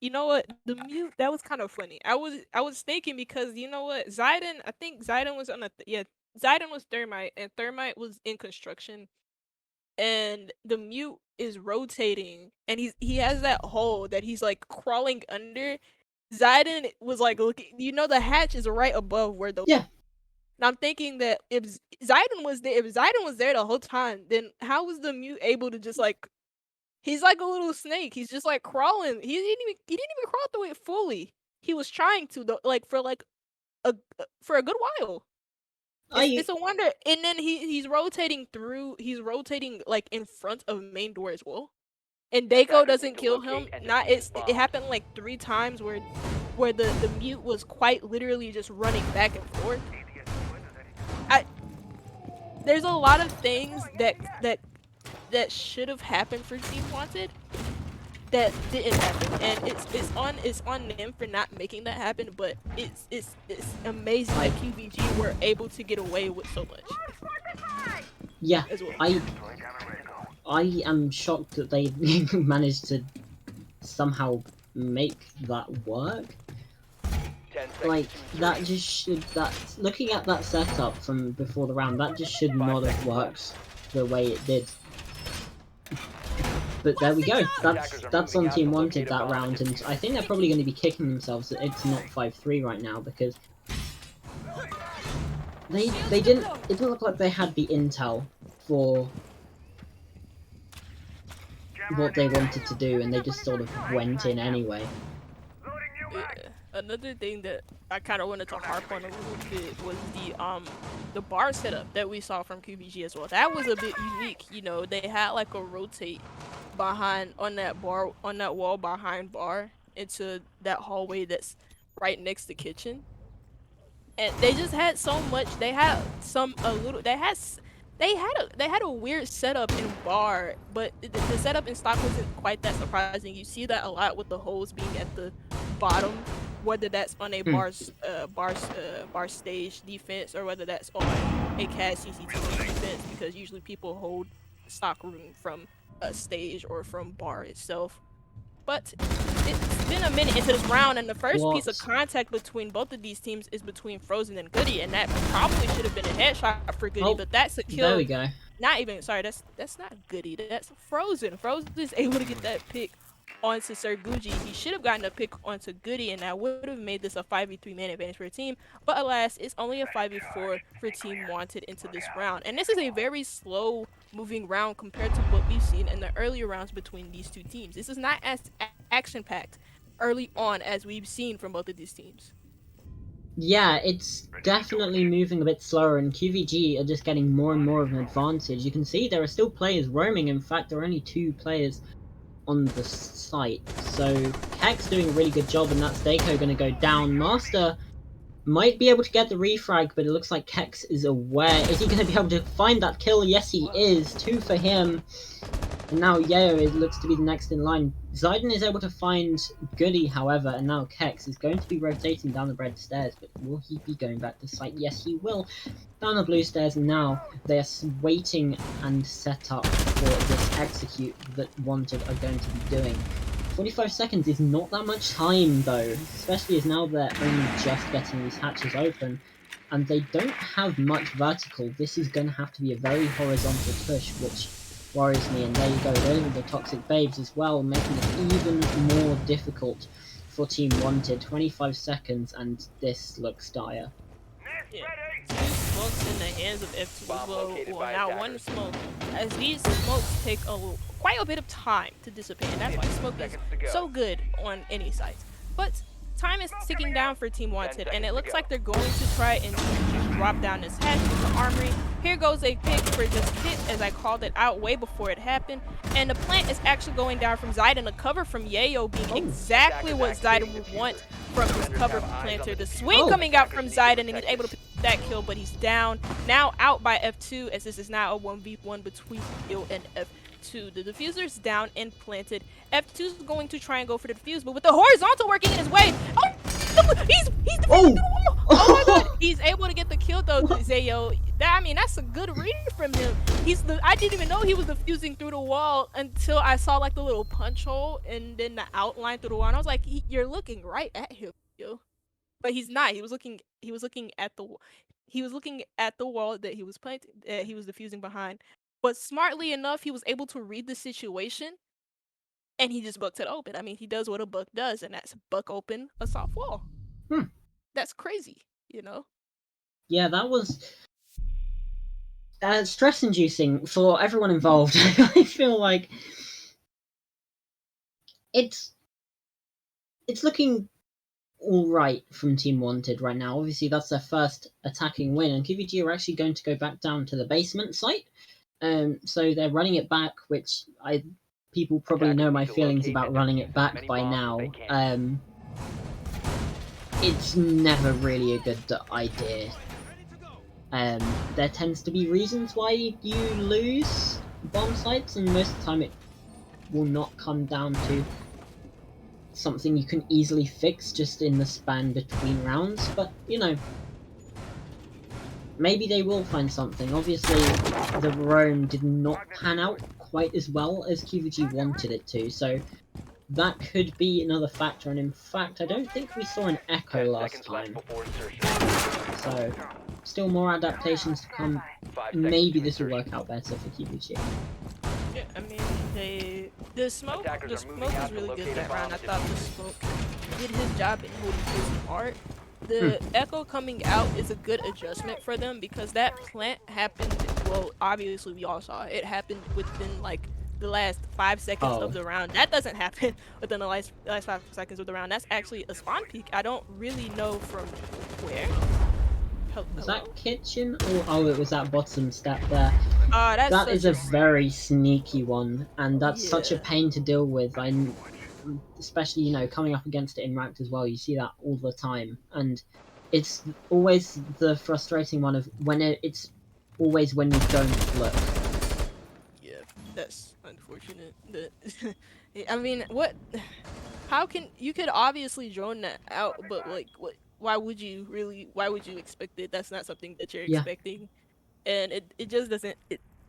You know what? The mute, that was kind of funny. I was thinking because you know what? Zidane, I think Zidane was on a yeah. Zidane was Thermite, and Thermite was in construction, and the mute is rotating, and he has that hole that he's like crawling under. Zidane was like looking. You know, the hatch is right above where the. Yeah. And I'm thinking that if Zidane was there the whole time, then how was the mute able to just like he's like a little snake. He's just like crawling. He didn't even crawl through it fully. He was trying to though, like for a good while. I It's a wonder. And then he's rotating through. He's rotating like in front of main door as well. And Dako Attackers doesn't need to kill him. locate and Not defuse the it bomb. happened like 3 times where the mute was quite literally just running back and forth. I there's a lot of things that should have happened for Team Wanted that didn't happen, and it's on them for not making that happen. But it's amazing that qvG were able to get away with so much yeah. as well. I am shocked that they managed to somehow make that work. 10 seconds Like to that insertion. just should that looking at that setup from before the round, that just should not have worked the way it did. But there we go. That's on Team Wanted that round, and I think they're probably going to be kicking themselves that it's not 5-3 right now because they didn't. It didn't look like they had the intel for what they wanted to do, and they just sort of went in anyway. Yeah. Another thing that I kind of wanted to harp on a little bit was the bar setup that we saw from qvG as well. That was a bit unique. You know, they had like a rotate behind on that wall behind bar into that hallway that's right next to kitchen, and they just had so much. They had some a little. They had a weird setup in bar, but the setup in stock wasn't quite that surprising. You see that a lot with the holes being at the bottom, whether that's on a bar stage defense or whether that's on a CAD CCTV defense, because usually people hold stock room from a stage or from bar itself. But it's been a minute into this round, and the first piece of contact between both of these teams is between Frozen and Goody, and that probably should have been a headshot for Goody, but that's a kill. There we go. Not even, sorry, that's not Goody, that's Frozen. Frozen is able to get that pick onto Sir Gucci. He should have gotten a pick onto Goody, and that would have made this a 5v3 man advantage for a team. But alas, it's only a 5v4 for Team Wanted into this round. And this is a very slow moving round compared to what we've seen in the earlier rounds between these two teams. This is not as action-packed early on as we've seen from both of these teams. Yeah, it's definitely moving a bit slower, and qvG are just getting more and more of an advantage. You can see there are still players roaming. In fact, there are only 2 players on the site. So Keck's doing a really good job, and that's Dako going to go down. Master might be able to get the refrag, but it looks like Kex is aware. Is he going to be able to find that kill? Yes, he is. 2 for him. And now Yeo looks to be the next in line. Zidane is able to find Goody, however, and now Kex is going to be rotating down the red stairs, but will he be going back to site? Yes, he will. Down the blue stairs, and now they are waiting and set up for this execute that Wanted are going to be doing. 45 seconds is not that much time, though, especially as now they're only just getting these hatches open, and they don't have much vertical. This is going to have to be a very horizontal push, which worries me. And there you go, those are the toxic babes as well, making it even more difficult for Team Wanted. 25 seconds, and this looks dire. Yeah. 2 smokes in the hands of F2 as well. Well, now 1 smoke, as these smokes take quite a bit of time to dissipate, and that's why smoke is so good on any site. But time is ticking down for Team WanteD, and it looks like they're going to try and just drop down this hatch with the armory. Here goes a pick for just Kit, as I called it out way before it happened. And the plant is actually going down from Zayden. The cover from Yayo being exactly what Zayden would want from his cover planter. The swing coming out from Zayden, and he's able to pick that kill, but he's down. Now out by F2, as this is now a 1v1 between Yo and F2. The diffuser's down and planted. F2's going to try and go for the defuse, but with the horizontal working in his way, he's defusing the wall. Oh my god, he's able to get the kill though, Zayo. I mean, that's a good read from him. I didn't even know he was defusing through the wall until I saw like the little punch hole and then the outline through the wall. And I was like, you're looking right at him, yo. But he's not. He was looking at the wall that he was defusing behind. But smartly enough, he was able to read the situation, and he just bucked it open. I mean, he does what a buck does, and that's buck open a soft wall. That's crazy, you know? Yeah, that was stress-inducing for everyone involved. I feel like it's looking all right from Team WanteD right now. Obviously, that's their first attacking win, and qvG are actually going to go back down to the basement site. So they're running it back, which people probably know my feelings about running it back by now. It's never really a good idea. There tends to be reasons why you lose bomb sites, and most of the time it will not come down to something you can easily fix just in the span between rounds, but you know, maybe they will find something. Obviously, the roam did not pan out quite as well as qvG wanted it to, so that could be another factor, and in fact, I don't think we saw an echo last time. So, still more adaptations to come. Maybe this will work out better for qvG. Yeah, I mean, the smoke was really good that round. I thought the smoke did his job in holding his part. The echo coming out is a good adjustment for them because that plant happened, well, obviously we all saw it. It happened within like the last 5 seconds of the round. That doesn't happen within the last 5 seconds of the round. That's actually a spawn peek. I don't really know from where. Was that kitchen? Oh, it was that bottom step there. That is a very sneaky one, and that's such a pain to deal with. Especially, you know, coming up against it in ranked as well, you see that all the time, and it's always the frustrating one of it's always when you don't look. Yeah, that's unfortunate. I mean, how can you could obviously drone that out, but like, why would you expect it? That's not something that you're expecting, and it just doesn't.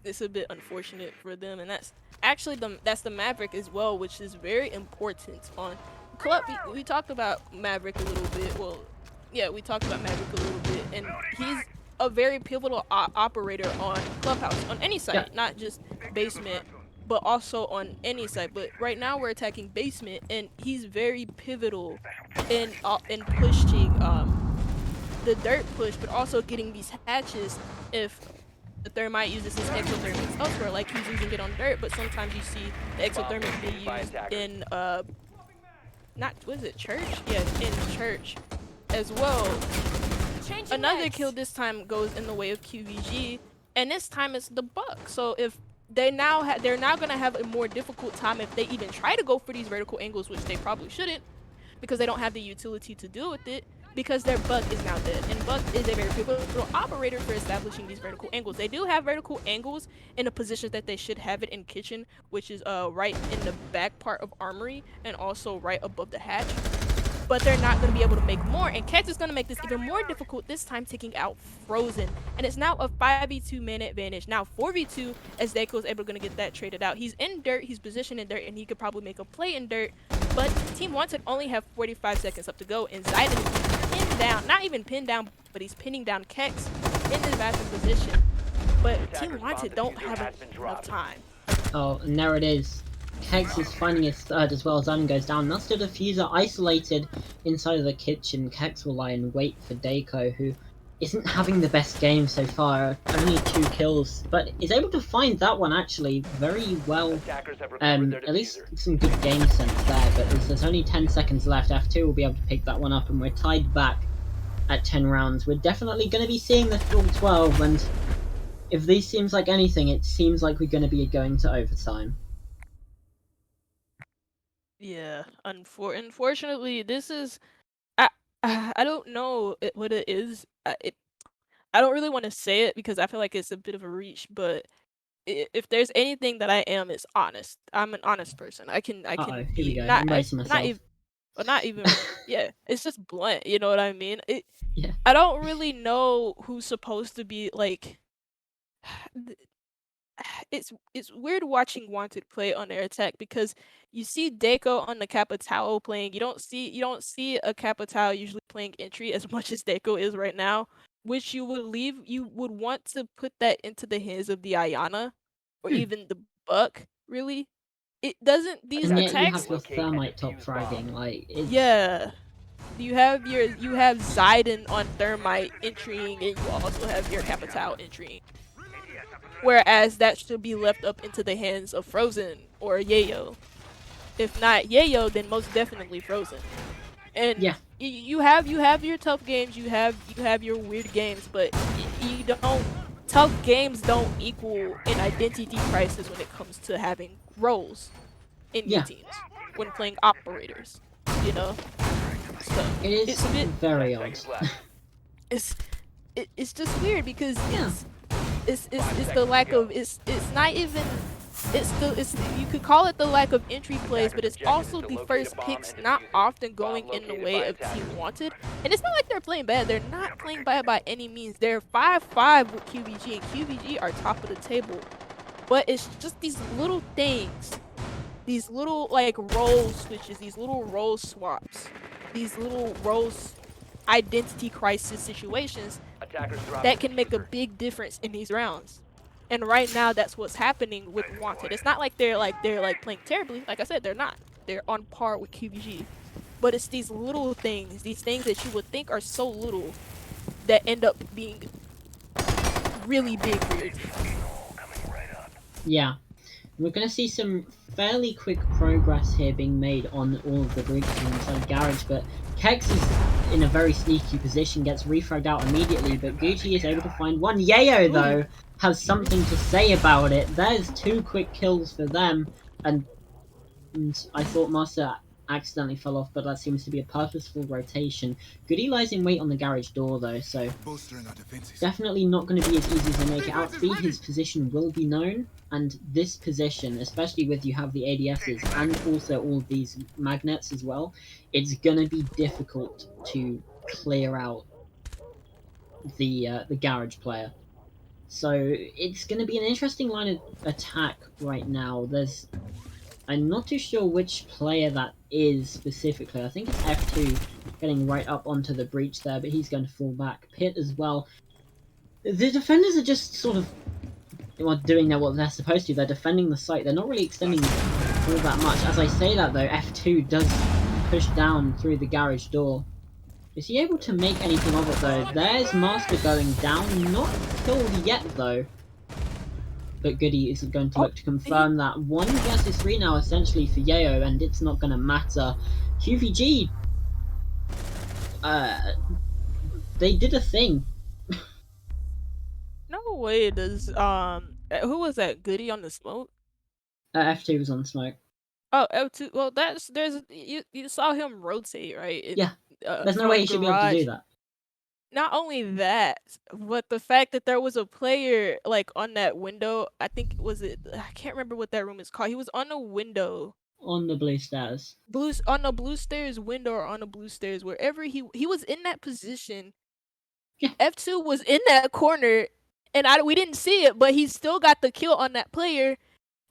It's a bit unfortunate for them, and that's actually the Maverick as well, which is very important on Club. We talked about Maverick a little bit. Well, yeah, we talked about Maverick a little bit, and he's a very pivotal operator on Clubhouse, on any site, not just basement, but also on any site. But right now we're attacking basement, and he's very pivotal in pushing the dirt push, but also getting these hatches if the thermite uses his exothermics elsewhere, like he's using it on dirt, but sometimes you see the exothermic being used in church? Yeah, in church as well. Another kill this time goes in the way of qvG, and this time it's the buck. So if they're now gonna have a more difficult time if they even try to go for these vertical angles, which they probably shouldn't, because they don't have the utility to deal with it, because their buck is now dead, and buck is a very pivotal operator for establishing these vertical angles. They do have vertical angles in the positions that they should have it in kitchen, which is right in the back part of armory and also right above the hatch, but they're not going to be able to make more, and Kex is going to make this even more difficult, this time taking out Frozen, and it's now a 5v2 man advantage, now 4v2, as Deiko is able to get that traded out. He's in dirt, he's positioned in dirt, and he could probably make a play in dirt, but Team WanteD only have 45 seconds up to go, and Zayden is pinned down, not even pinned down, but he's pinning down Kex in his bathroom position, but Team WanteD don't have enough time. Oh, and there it is. Kex is finding his third as well. Zayden goes down. That's the diffuser isolated inside of the kitchen. Kex will lie in wait for Deiko, who isn't having the best game so far. Only 2 kills, but is able to find that one actually very well. Attackers have recovered their At least diffuser. some good game sense there. But as there's only 10 seconds left, F2 will be able to pick that one up, and we're tied back at 10 rounds. We're definitely going to be seeing the full 12, and if this seems like anything, it seems like we're going to be going to overtime. Yeah, unfortunately, this is I I don't know what it is. I don't really want to say it because I feel like it's a bit of a reach, but if there's anything that I am, it's honest. I'm an honest person. I Uh-oh, can here we be go. not I'm bracing not myself. even not even yeah. It's just blunt. You know what I mean? Yeah. I don't really know who's supposed to be like. It's weird watching WanteD play on their attack because you see Deco on the Capitao playing. You don't see a Capitao usually playing entry as much as Deco is right now, which you would want to put that into the hands of the Ayana or Hmm. even the Buck, really. It doesn't these And yet you attacks have your Locate and thermite top defuse bomb. fragging, like, it's... yeah. You have Zidane on Thermite entering and you also have your Capitao entering. Whereas that should be left up into the hands of Frozen or Yayo. If not Yayo, then most definitely Frozen. And Yeah. you have your tough games, you have your weird games, but you don't tough games don't equal an identity crisis when it comes to having roles in your Yeah. teams when playing operators. You know, so It is it's a bit very 10 odd. seconds left. it's it's just weird because Yeah. it's the lack of it's not even it's you could call it the lack of entry plays, but Attackers' it's objective is also to the locate a first bomb picks and not defuse it. often Bomb going in the located way by of Team attackers. WanteD. And it's not like they're playing bad. They're not playing bad by any means. They're 5-5 with qvG, and qvG are top of the table. But it's just these little things, these little like role switches, these little role swaps, these little roles identity crisis situations Attackers drop that the can make a diffuser. big difference in these rounds. And right now that's what's happening with WanteD. It's not like they're like playing terribly. Like I said, they're not. They're on par with qvG. But it's these little things, these things that you would think are so little that end up being really big for your team. Yeah. We're going to see some fairly quick progress here being made on all of the breaches inside Garage, but Kex is in a very sneaky position, gets refragged out immediately, but Gucci is able to find one. Yayo, though, has something to say about it. There's 2 quick kills for them, and I thought Master accidentally fell off, but that seems to be a purposeful rotation. Goody lies in wait on the garage door, though, so definitely not going to be as easy as they make it out to be. His position will be known, and this position, especially with you have the ADSs and also all of these magnets as well, it's going to be difficult to clear out the garage player. So it's going to be an interesting line of attack right now. I'm not too sure which player that is specifically. I think it's F2 getting right up onto the breach there, but he's going to fall back. Pit as well. The defenders are just sort of doing what they're supposed to. They're defending the site. They're not really extending all that much. As I say that, though, F2 does push down through the garage door. Is he able to make anything of it, though? There's Master going down. Not killed yet, though. But Goody is going to look to confirm that 1 versus 3 now, essentially, for Yayo, and it's not going to matter. qvG, they did a thing. No way does who was that Goody on the smoke? F2 was on smoke. Oh, F2. Well, there's you saw him rotate, right? Yeah, there's no way From he should be able to garage. do that. Not only that, but the fact that there was a player like on that window. I think was it. I can't remember what that room is called. He was on the window, On the blue stairs. on the blue stairs window or on the blue stairs, wherever he was in that position. Yeah. F2 was in that corner, and we didn't see it, but he still got the kill on that player.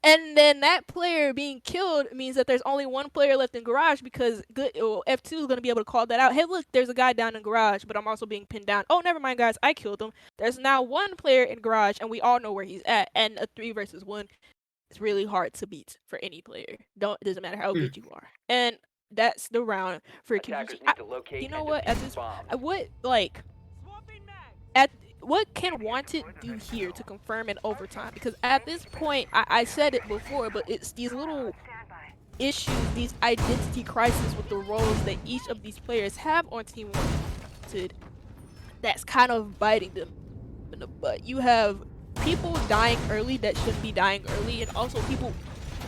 And then that player being killed means that there's only one player left in garage because F2 is going to be able to call that out. Hey, look, there's a guy down in garage, but I'm also being pinned down. Oh, never mind, guys. I killed him. There's now one player in garage, and we all know where he's at. And a 3 versus 1 is really hard to beat for any player. It doesn't matter how good you are. And that's the round for Attackers qvG. need to locate You know and what? defuse bombs. I would like at what can WanteD do here to confirm in overtime? Because at this point, I said it before, but it's these little issues, these identity crises with the roles that each of these players have on Team WanteD that's kind of biting them in the butt. You have people dying early that shouldn't be dying early, and also people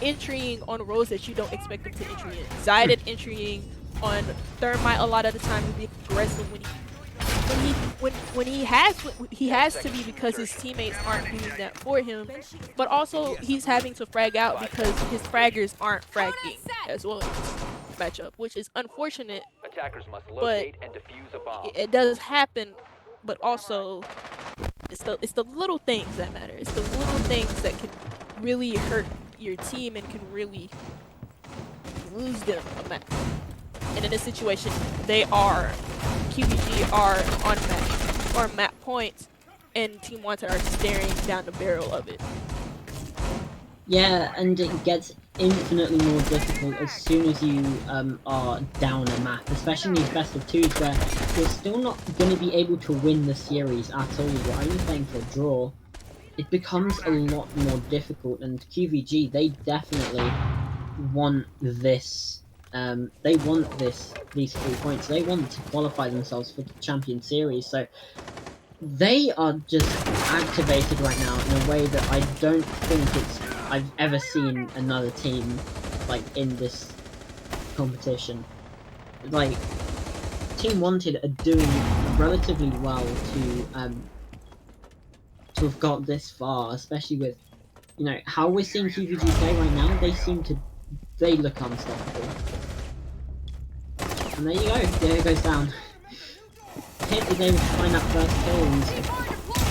entering on roles that you don't expect them to entry in. Zided entering on Thermite a lot of the time to be aggressive when he 10 has to seconds be to because his insertion. teammates aren't doing that for him. But also he's having to frag out 5 because seconds to his insertion. fraggers aren't fragging as well in this matchup, which is unfortunate, Attackers must but locate and defuse a bomb. it does happen. But also it's the little things that matter. It's the little things that can really hurt your team and can really lose them a match. And in this situation, qvG are on map points, and Team WanteD are staring down the barrel of it. Yeah, and it gets infinitely more difficult as soon as you are down a map, especially in these best of twos where you're still not going to be able to win the series at all. You're only playing for a draw. It becomes a lot more difficult, and qvG, they definitely want this. They want these 3 points. They want to qualify themselves for the Champion Series. So they are just activated right now in a way that I don't think I've ever seen another team like in this competition. Like Team WanteD are doing relatively well to have got this far, especially with how we're seeing qvG play right now. They look unstoppable. And there you go. There it goes down. Pip is able to find that first kill, and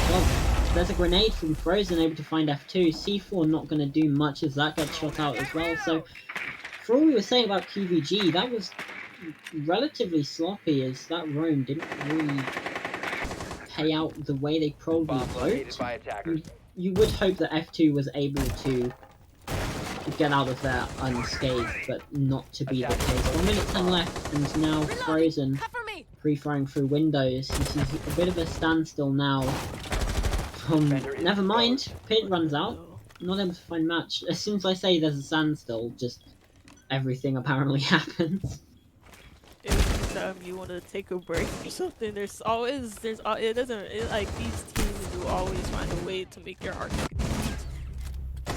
well, there's a grenade from Frozen able to find F2. C4 not going to do much as that gets shot out as well. So for all we were saying about qvG, that was relatively sloppy, as that roam didn't really pay out the way they probably Bomb located hoped. by attackers. You would hope that F2 was able to get out of there unscathed, but not to be the case. 1 minute 10 left, and now Frozen free-throwing through windows. This is a bit of a standstill now. Never mind, Pit runs out. Not able to find match. As soon as I say there's a standstill, just everything apparently happens. Anytime you want to take a break or something, it doesn't like these teams will always find a way to make your heart.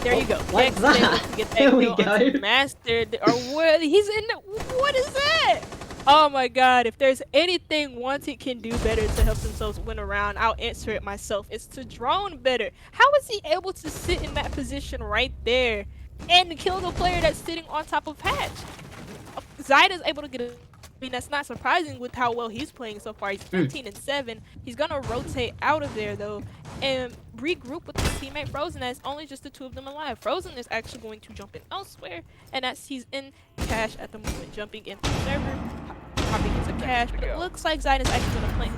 There you go. Like Next that. to get that There we kill go. onto Master, or what? He's in. What is that? Oh my god! If there's anything WanteD can do better to help themselves win a round, I'll answer it myself. It's to drone better. How is he able to sit in that position right there and kill the player that's sitting on top of Hatch? Zyda's able to get a. I mean, that's not surprising with how well he's playing so far. He's 15-7. He's gonna rotate out of there though and regroup with his teammate Frozen. As only just the two of them alive. Frozen is actually going to jump in elsewhere, and as he's in cash at the moment, jumping into the server, hopping into cash. But it looks like Zyda's actually gonna play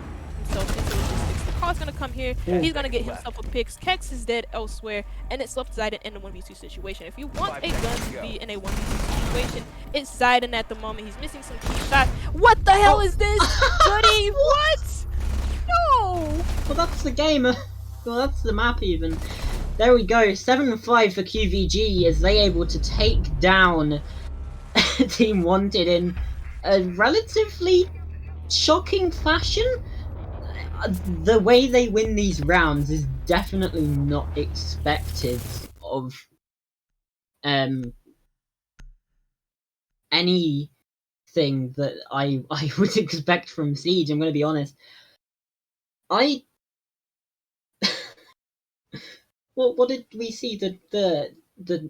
himself into logistics. The call's gonna come here. He's gonna get himself a pick. Kex is dead elsewhere, and it's left Zyden in a 1v2 situation. If you want a gun to be in a 1v2 situation, it's Zyden at the moment. He's missing some key shots. What the hell is this? Goody, what? No! Well, that's the game. Well, that's the map even. There we go. 7-5 for qvG as they able to take down Team WanteD in a relatively shocking fashion. The way they win these rounds is definitely not expected of anything that I would expect from Siege. I'm going to be honest. Well, what did we see? The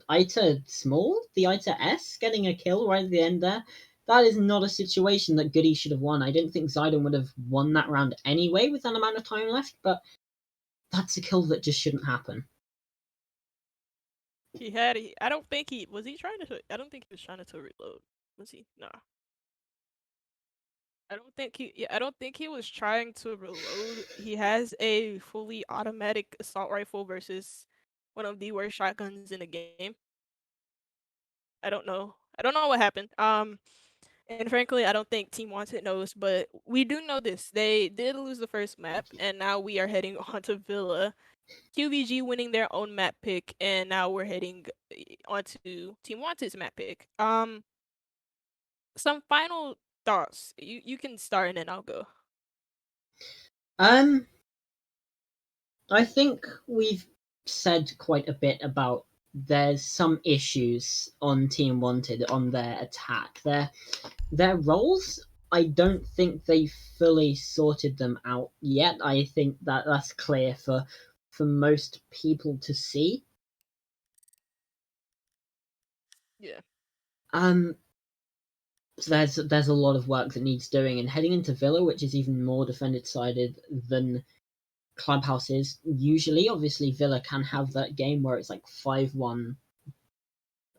Ita Small, the Ita S getting a kill right at the end there. That is not a situation that Goody should have won. I didn't think Zidon would have won that round anyway with that amount of time left, but that's a kill that just shouldn't happen. I don't think he was trying to. I don't think he was trying to reload. Was he? Nah. I don't think he was trying to reload. He has a fully automatic assault rifle versus one of the worst shotguns in the game. I don't know. I don't know what happened. And frankly, I don't think Team Wanted knows, but we do know this. They did lose the first map, and now we are heading on to Villa. qvG winning their own map pick, and now we're heading onto Team Wanted's map pick. Some final thoughts. You can start and then I'll go. Um, I think we've said quite a bit about there's some issues on Team Wanted on their attack. Their roles, I don't think they fully sorted them out yet. I think that's clear for most people to see. Yeah. So there's a lot of work that needs doing, and heading into Villa, which is even more defended sided than Clubhouse is usually. Obviously, Villa can have that game where it's like 5-1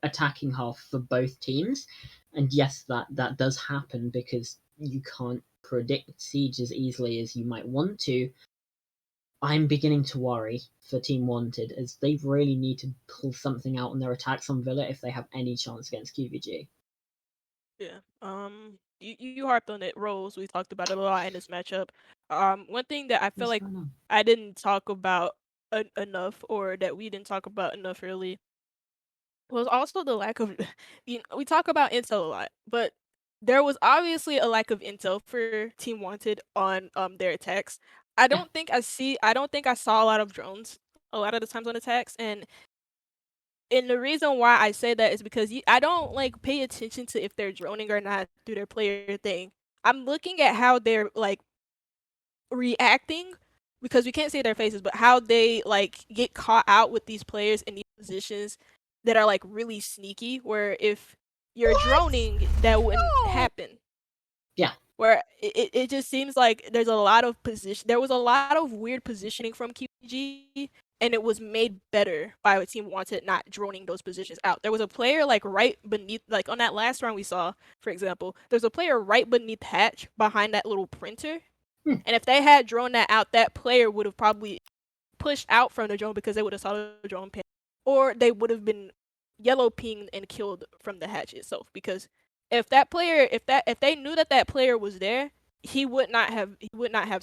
attacking half for both teams, and yes, that does happen because you can't predict Siege as easily as you might want to. I'm beginning to worry for Team Wanted, as they really need to pull something out on their attacks on Villa if they have any chance against qvG. Yeah. You harped on it, roles. We talked about it a lot in this matchup. One thing that I feel What's like going on? I didn't talk about enough, or that we didn't talk about enough really, was also the lack of. We talk about intel a lot, but there was obviously a lack of intel for Team Wanted on their attacks. Yeah. I don't think I saw a lot of drones a lot of the times on attacks, and the reason why I say that is because I don't like pay attention to if they're droning or not through their player thing. I'm looking at how they're like reacting, because we can't see their faces, but how they like get caught out with these players in these positions that are like really sneaky. Where if you're droning, that wouldn't happen. Yeah. Where it just seems like there's a lot of there was a lot of weird positioning from qvG, and it was made better by a Team Wanted not droning those positions out. There was a player like right beneath, like on that last round we saw, for example, there's a player right beneath Hatch behind that little printer. And if they had drone that out, that player would have probably pushed out from the drone because they would have saw the drone pin, or they would have been yellow pinged and killed from the hatch itself. Because if that player, if they knew that that player was there, he would not have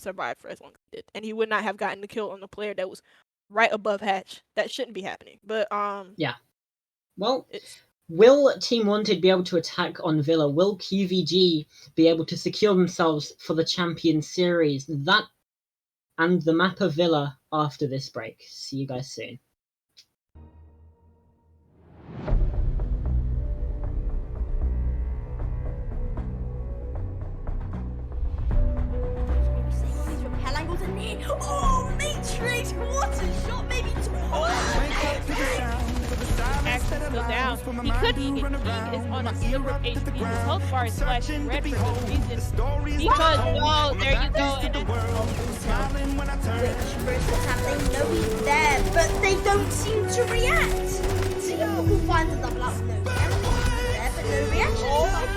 survived for as long as he did, and he would not have gotten the kill on the player that was right above hatch. That shouldn't be happening. But yeah. Well, it's will Team Wanted be able to attack on Villa? Will qvG be able to secure themselves for the Champions Series? That and the map of Villa after this break. See you guys soon. Oh, Matrix! What a shot! Maybe two. Go down. He could eat it. He is on a sliver of HP. His health bar is flashing red for some reason. Because, oh, there you go. And then, Which Bruce happening? No, he's there, but they don't seem to react. See who finds a double up. No, there, but no reaction.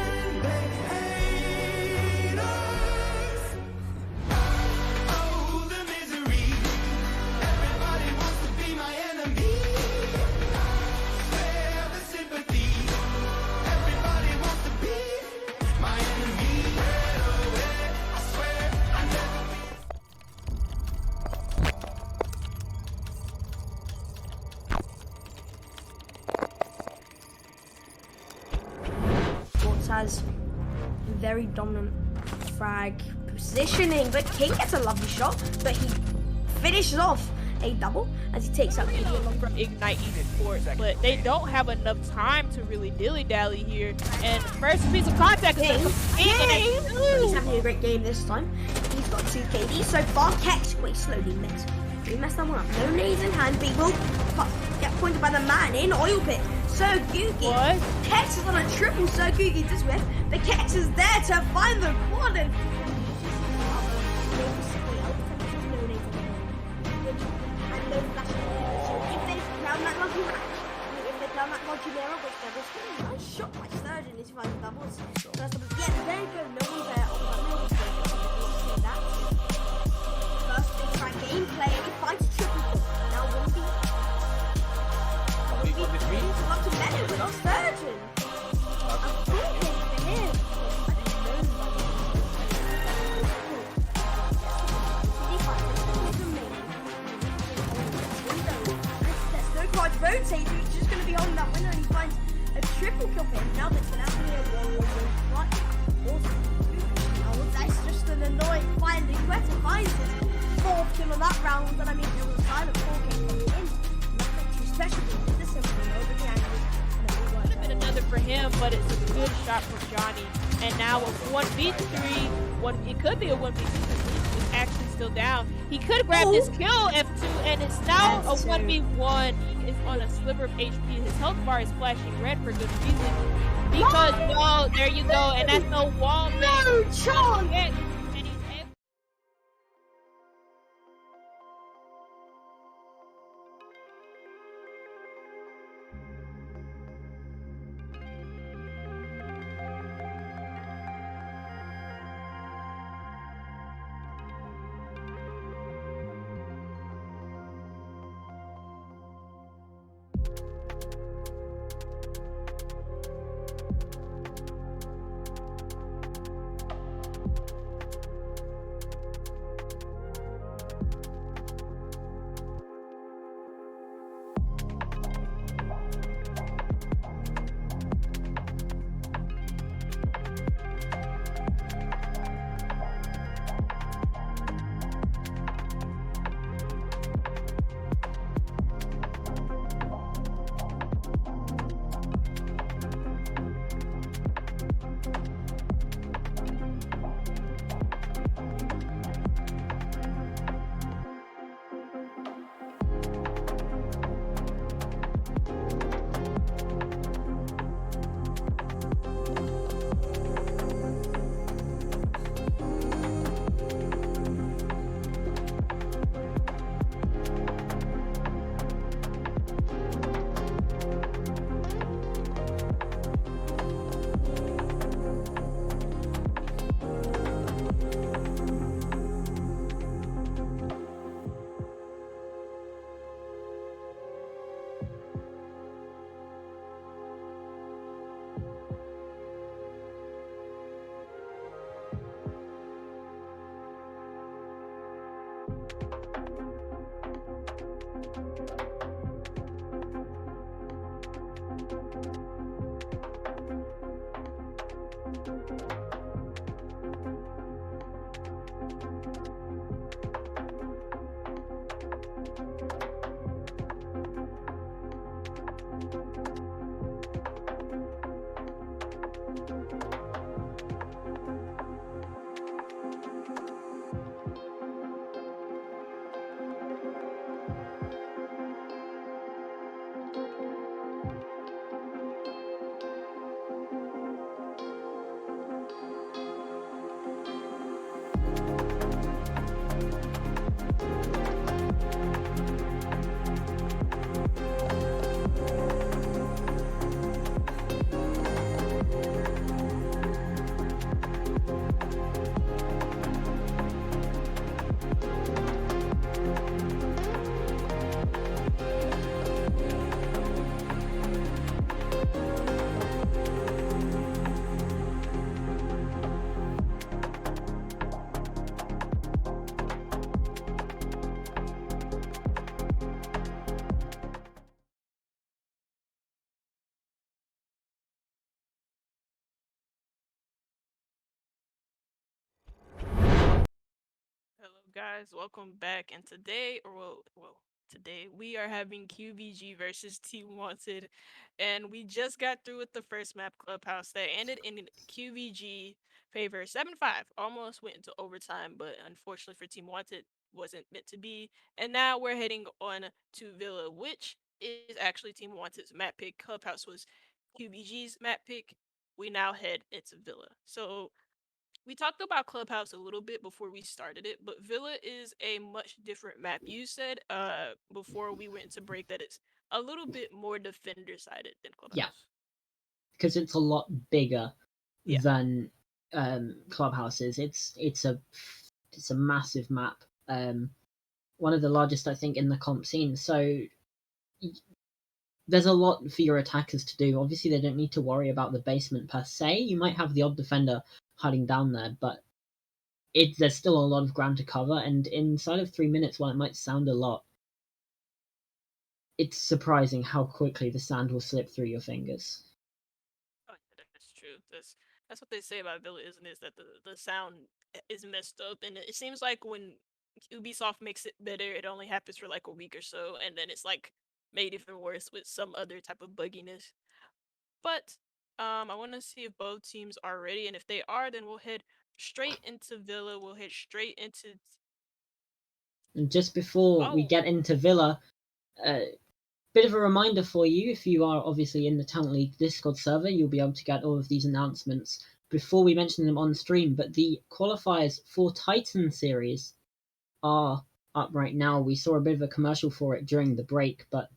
Has very dominant frag positioning, but King gets a lovely shot, but he finishes off a double as he takes out from Ignite Esports, but they don't have enough time to really dilly-dally here. And first piece of contact is He's having a great game this time. He's got 2 KD so far. Kex, wait, slowly mix. He messed that one up. No nades in hand, but he will get pointed by the man in oil pit. So qvG. Kex is on a triple, so qvG does win. But Kex is there to find the quad. And no flash. So if they found that lucky match, if they found that lucky mirror, which they're just getting a nice shot by Sturgeon as he finds the doubles. Yeah, there you go. Nobody there on the middle. That. First track gameplay, and he finds a triple kill. Now will be up to Meadow with our Sturgeon. I'm thinking for him. rotates, he's just going to be holding that winner, and he finds a triple kill for him. Now that's going to have to be a 1-1 right? Awesome. Now that's just an annoying find. Weta finds his 4th kill of that round, and I mean, it was a silent 4K coming in. Nothing too special, but this simple over the angle. Could have been another for him, but it's a good shot from Johnny. And now a 1v3, it could be a 1v3 because he's actually still down. He could grab this kill, F2, and it's now a 1v1. He is on a sliver of HP. His health bar is flashing red for good reason. Because, no, there you go, and that's no wall thing. No chance! And he's able. Hello guys, welcome back. And today, today we are having qvG versus Team Wanted, and we just got through with the first map, Clubhouse, that ended in qvG favor 7-5. Almost went into overtime, but unfortunately for Team Wanted, wasn't meant to be. And now we're heading on to Villa, which is actually Team Wanted's map pick. Clubhouse was qvG's map pick. We now head into Villa. So we talked about Clubhouse a little bit before we started it, but Villa is a much different map. You said before we went to break that it's a little bit more defender sided than Clubhouse. Yeah. Because it's a lot bigger than Clubhouse is. It's a massive map. One of the largest, I think, in the comp scene. So there's a lot for your attackers to do. Obviously, they don't need to worry about the basement per se. You might have the odd defender hiding down there, but there's still a lot of ground to cover, and inside of 3 minutes, while it might sound a lot, it's surprising how quickly the sand will slip through your fingers. Oh, yeah, that's true. That's what they say about Villa, isn't it? Is that the sound is messed up, and it seems like when Ubisoft makes it better, it only happens for like a week or so, and then it's like made even worse with some other type of bugginess. But I want to see if both teams are ready, and if they are, then we'll head straight into Villa. We'll head straight into And just before we oh get into Villa, bit of a reminder for you, if you are obviously in the Talent League Discord server, you'll be able to get all of these announcements before we mention them on stream. But the qualifiers for Titan series are up right now. We saw a bit of a commercial for it during the break, but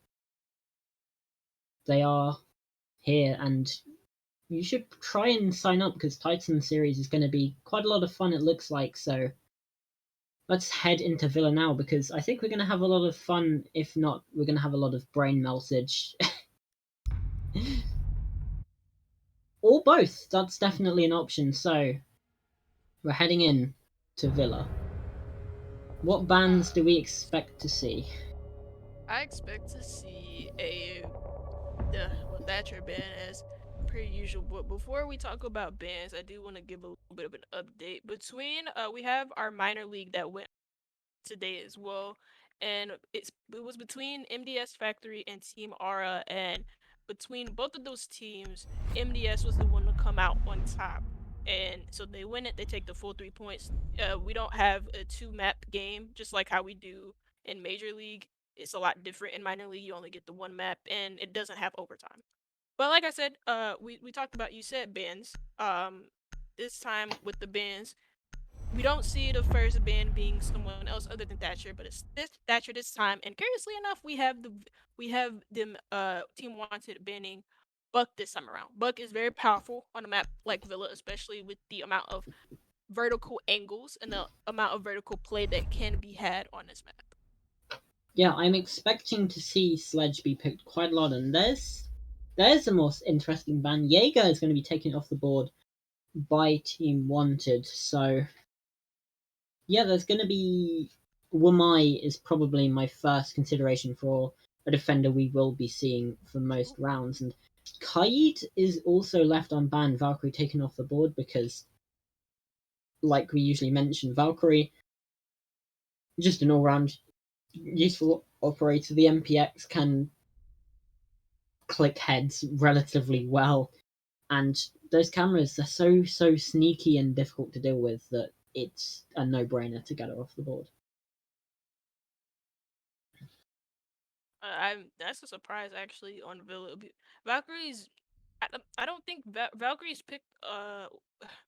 they are here, and you should try and sign up because Titan series is going to be quite a lot of fun, it looks like. So let's head into Villa now because I think we're going to have a lot of fun. If not, we're going to have a lot of brain meltage. Or both. That's definitely an option. So we're heading in to Villa. What bands do we expect to see? I expect to see a Thatcher band as per usual. But before we talk about bands, I do want to give a little bit of an update. Between we have our minor league that went today as well, and it was between MDS Factory and Team Aura, and between both of those teams, MDS was the one to come out on top. And so they win it, they take the full 3 points. We don't have a 2 map game, just like how we do in Major League. It's a lot different in minor league. You only get the 1 map, and it doesn't have overtime. But like I said, we talked about, you said bans. This time with the bans, we don't see the first ban being someone else other than Thatcher, but it's this Thatcher this time. And curiously enough, we have them Team WanteD banning Buck this time around. Buck is very powerful on a map like Villa, especially with the amount of vertical angles and the amount of vertical play that can be had on this map. Yeah, I'm expecting to see Sledge be picked quite a lot, and there's the most interesting ban. Jaeger is going to be taken off the board by Team WanteD. So yeah, there's going to be Wamai is probably my first consideration for a defender we will be seeing for most rounds, and Kaid is also left unbanned. Valkyrie taken off the board because, like we usually mention, Valkyrie just an all-round useful operator. The MPX can click heads relatively well, and those cameras are so sneaky and difficult to deal with that it's a no-brainer to get her off the board. That's a surprise actually on Villa. Valkyrie's I don't think Valkyrie's picked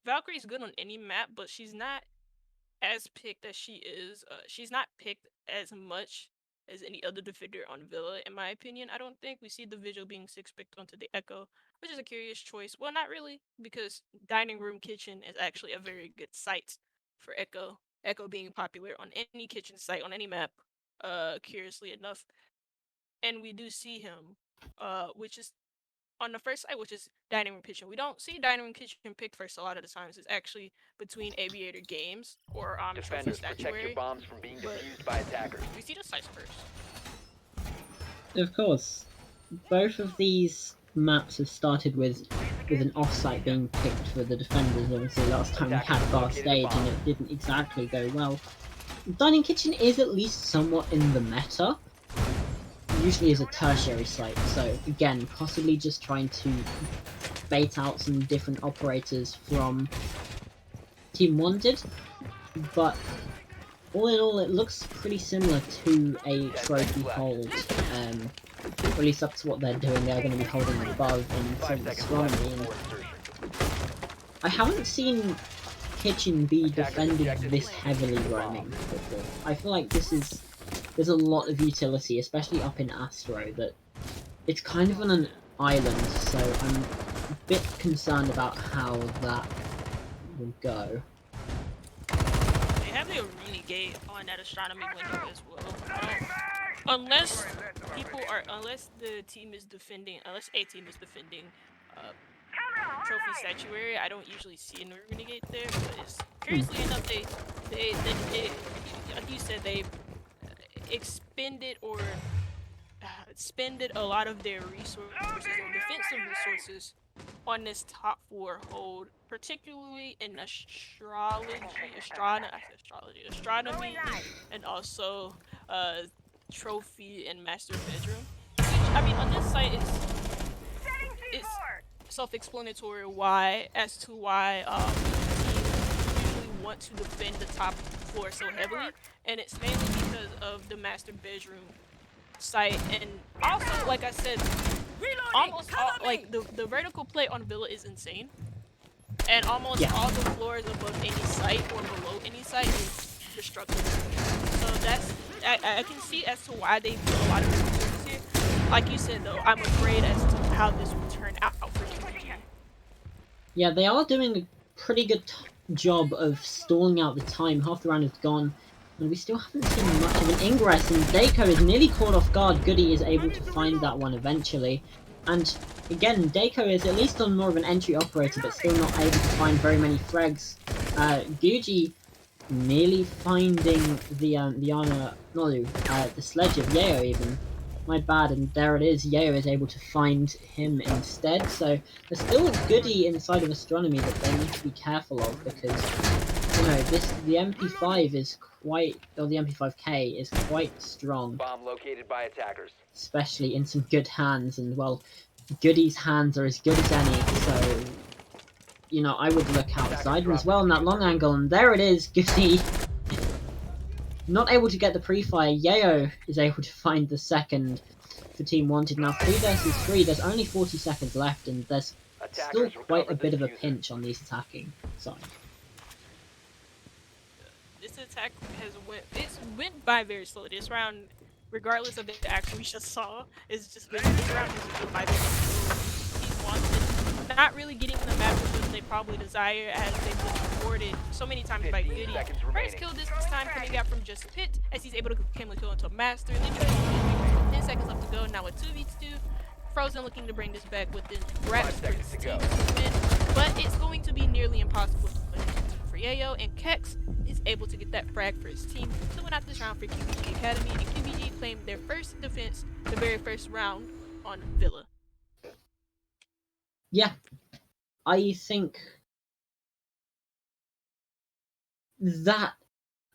Valkyrie's good on any map, but she's not as picked as she is. She's not picked as much as any other defender on Villa, in my opinion. I don't think we see the Vigil being 6 picked onto the Echo, which is a curious choice. Well, not really, because Dining Room Kitchen is actually a very good site for Echo. Echo being popular on any kitchen site on any map, curiously enough. And we do see him, which is on the first site, which is Dining Room Kitchen. We don't see Dining Room Kitchen picked first a lot of the times. It's actually between Aviator Games or Trophy Defenders, protect your Statuary. bombs from being But defused by attackers. we see the sites first. Of course, both of these maps have started with an offsite being picked for the defenders. Obviously, last time we had Bar Stage and it didn't exactly go well. Dining Kitchen is at least somewhat in the meta. Usually is a tertiary site, so again, possibly just trying to bait out some different operators from Team WanteD, but all in all, it looks pretty similar to a trophy hold, or at least up to what they're doing. They're going to be holding above in 5 some seconds astronomy, left and before insertion. I haven't seen Kitchen be defended this heavily roaming before. I feel like there's a lot of utility, especially up in Astro, that it's kind of on an island, so I'm a bit concerned about how that will go. They have the Arena Gate on that astronomy window as well. Unless the team is defending, unless a team is defending Trophy Statuary, I don't usually see an Arena Gate there. But it's curiously enough, they like you said, they expended or spended a lot of their resources or defensive resources on this top 4 hold, particularly in astronomy, and also trophy and master bedroom. Which, I mean, on this site, it's self-explanatory as to why teams usually want to defend the top 4 so heavily, and it's mainly because of the master bedroom site, and also, like I said, almost all, like the vertical play on Villa is insane, and almost all the floors above any site or below any site is destructible. So that's I can see as to why they put a lot of resources here. Like you said though, I'm afraid as to how this will turn out for qvG. Yeah, they are doing a pretty good job of stalling out the time. Half the round is gone, and we still haven't seen much of an ingress, and Dako is nearly caught off guard. qvG is able to find that one eventually. And again, Dako is at least on more of an entry operator, but still not able to find very many frags. qvG nearly finding the armor, the sledge of Yeo even. My bad, and there it is. Yeo is able to find him instead. So there's still a goodie inside of astronomy that they need to be careful of, because the MP5 is quite, or the MP5K is quite strong. Bomb located by attackers. Especially in some good hands, and well, qvG's hands are as good as any. So I would look outside as well in that long angle, and there it is. qvG not able to get the pre-fire. Yeo is able to find the second for Team WanteD. Now 3 versus 3, there's only 40 seconds left, and there's still quite a bit of a pinch on these attacking side. This attack went by very slowly. This round, regardless of the action we just saw, this round has went by very slowly. Team WanteD not really getting the map that they probably desire, as they've been rewarded so many times by qvG. First kill this time coming out from Just Pit, as he's able to camel kill into a master. Literally 10 seconds left to go. Now with 2v2, Frozen looking to bring this back within grasp for his team to win, but it's going to be nearly impossible for Yayo, and Kex is able to get that frag for his team to win out this round for qvG Academy, and qvG claimed their first defense the very first round on Villa. Yeah, I think that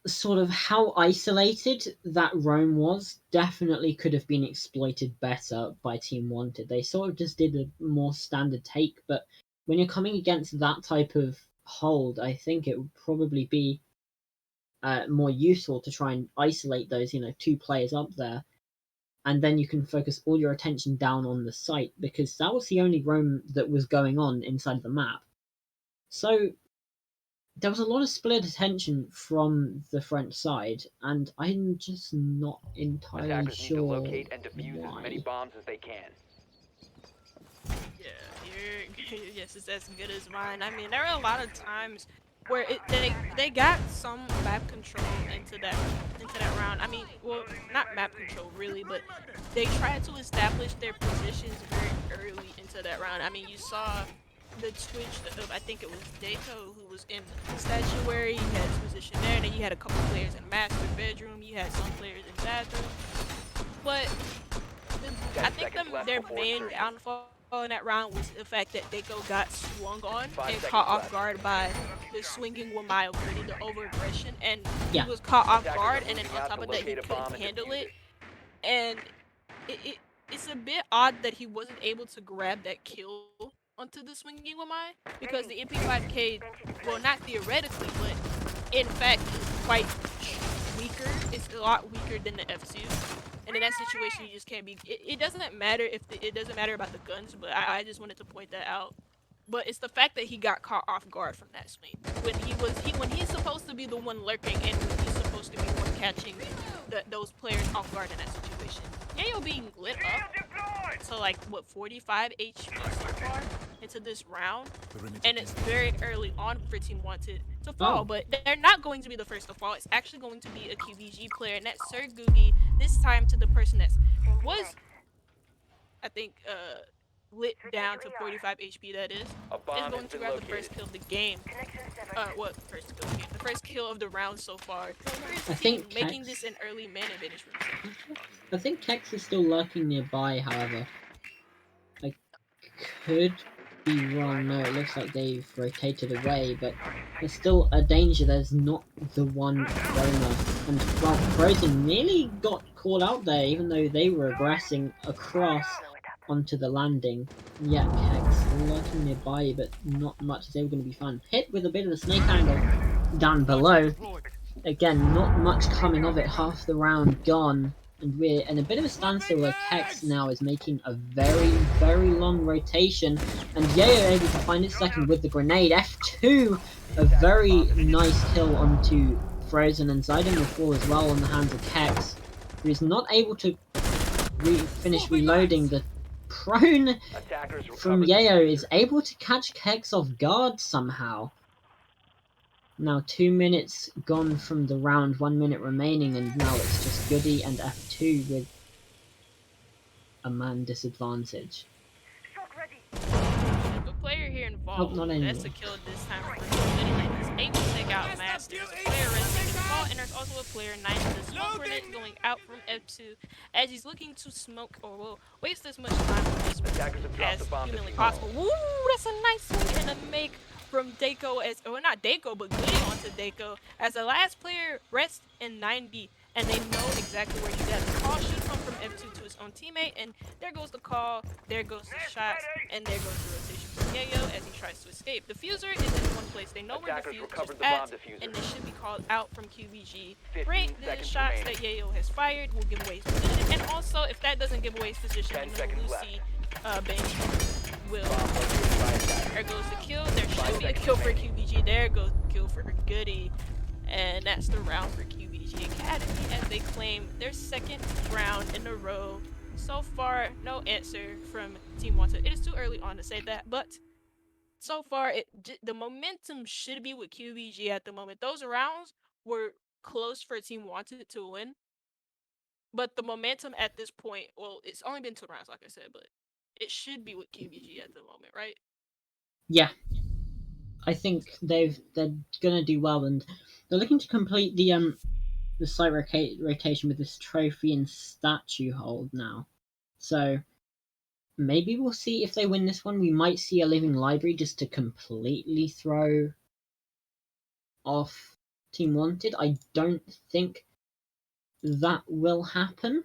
sort of how isolated that roam was definitely could have been exploited better by Team WanteD. They sort of just did a more standard take, but when you're coming against that type of hold, I think it would probably be more useful to try and isolate those 2 players up there, and then you can focus all your attention down on the site, because that was the only roam that was going on inside the map. So there was a lot of split attention from the French side, and I'm just not entirely Attackers sure need to locate and defuse why. as many bombs as they can. Yeah, your guess is as good as mine. I mean, there are a lot of times where they got some map control into that round. I mean, well, not map control really, but they tried to establish their positions very early into that round. I mean, you saw the twitch of, I think it was Dako, who was in statuary. He had his position there, and then you had a couple players in master bedroom. You had some players in bathroom, but I think their main downfall in that round was the fact that Dako got swung on and caught off guard by the swinging Wamai Gritty, the over-aggression, and he was caught off guard, and then on top of that he couldn't handle it, and it's a bit odd that he wasn't able to grab that kill onto the swinging Wamai, because the MP5K, well, not theoretically, but in fact is quite weaker. It's a lot weaker than the F2. And in that situation, you just can't be. It doesn't matter it doesn't matter about the guns, but I just wanted to point that out. But it's the fact that he got caught off guard from that swing when he's supposed to be the one lurking, and when he's supposed to be the one catching those players off guard in that situation. Yayo being lit up to like what 45 HP so far into this round, and it's very early on for Team WanteD to fall, but they're not going to be the first to fall. It's actually going to be a qvG player, and that's Sir qvG, this time to the person that was, I think, lit down to 45 HP, that is going to grab the first kill of the game. The first kill of the round so far. I think making Kex- this an early man advantage for himself. I think Kex is still lurking nearby, however. I could be wrong. No, it looks like they've rotated away, but there's still a danger. There's not the one donor. And, well, Frozen nearly got caught out there, even though they were aggressing across onto the landing. Yeah, Kex lurking nearby, but not much is ever going to be found. Hit with a bit of a snake angle down below. Again, not much coming of it. Half the round gone. And we're in a bit of a standstill where Kex now is making a very, very long rotation. And Yayo able to find his second with the grenade. F2! A very nice kill onto Frozen, and Zidane will fall as well on the hands of Kex, who is not able to finish reloading. The prone from Yayo is able to catch Kex off guard somehow. Now 2 minutes gone from the round, 1 minute remaining, and now it's just Goody and F2 with a man disadvantage. The player here involved, not anymore. that's a kill this time for Goody. He's able to take out Master. There's a player resting the ball, and there's also a player 9 with the smoke grenade going out from F2 as he's looking to smoke or will waste as much time on this as humanly possible. Woo! That's a nice swing and a make from Dako as, or not Dako, but Goody onto Dako as the last player rests in 90, and they know exactly where he's at. The call should come from F2 to his own teammate, and there goes the call, there goes the shots, and there goes the rotation from Yayo as he tries to escape. The fuser is in one place. They know where the fuser is at, and they should be called out from qvG. Great, the shots that Yayo has fired will give away his position, and also if that doesn't give away his position, then Lucy Bane will. There goes the kill. There should be a kill for qvG. There goes the kill for Goody. And that's the round for qvG Academy as they claim their second round in a row. So far, no answer from Team WanteD. It is too early on to say that, but so far, the momentum should be with qvG at the moment. Those rounds were close for Team WanteD to win, but the momentum at this point, well, it's only been 2 rounds, like I said, but it should be with qvG at the moment, right? Yeah. I think they're gonna do well, and they're looking to complete the site rotation with this trophy and statue hold now. So maybe we'll see if they win this one. We might see a living library just to completely throw off Team WanteD. I don't think that will happen,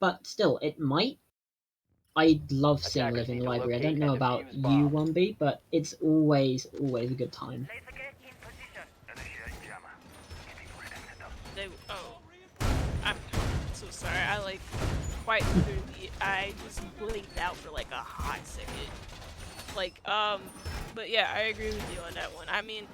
but still, it might. I'd love seeing Living Library. I don't know about you, 1B, but it's always a good time. I'm so sorry. I quite literally, I just blinked out for like a hot second. But yeah, I agree with you on that one. I mean,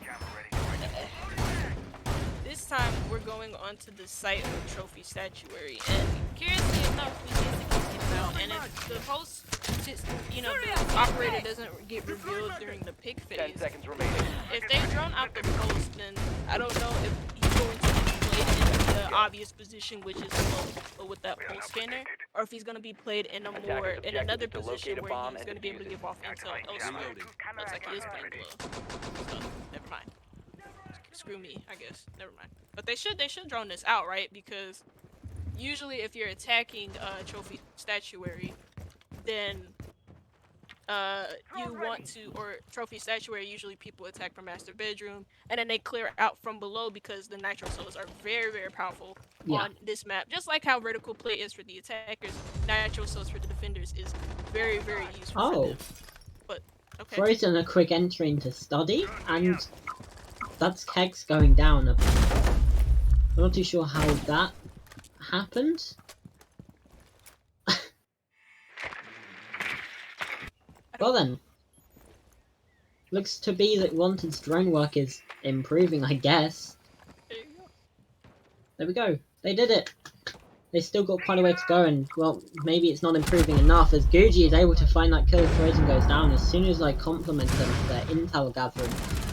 this time we're going onto the site of the trophy statuary, and curiously enough, we get to get him out. And if the host, the operator doesn't get revealed during the pick phase, 10 seconds remaining. if they drone out the post, then I don't know if he's going to be played in the obvious position, which is low with that pulse scanner, or if he's going to be played in another position where he's going to be able to give off intel elsewhere. Looks like he is playing below. So never mind. Screw me, I guess. Never mind. But they should drone this out, right? Because usually if you're attacking trophy statuary, then you want to, or trophy statuary, usually people attack from master bedroom, and then they clear out from below because the nitro souls are very, very powerful on this map. Just like how vertical play is for the attackers, nitro souls for the defenders is very, very useful for them. But okay. Frozen a quick entry into study, and that's Kex going down. I'm not too sure how that happened. Well then, looks to be that WanteD's drone work is improving, I guess. There we go. They did it. They still got quite a way to go, and well, maybe it's not improving enough as qvG is able to find that kill. Frozen goes down. As soon as I compliment them for their intel gathering,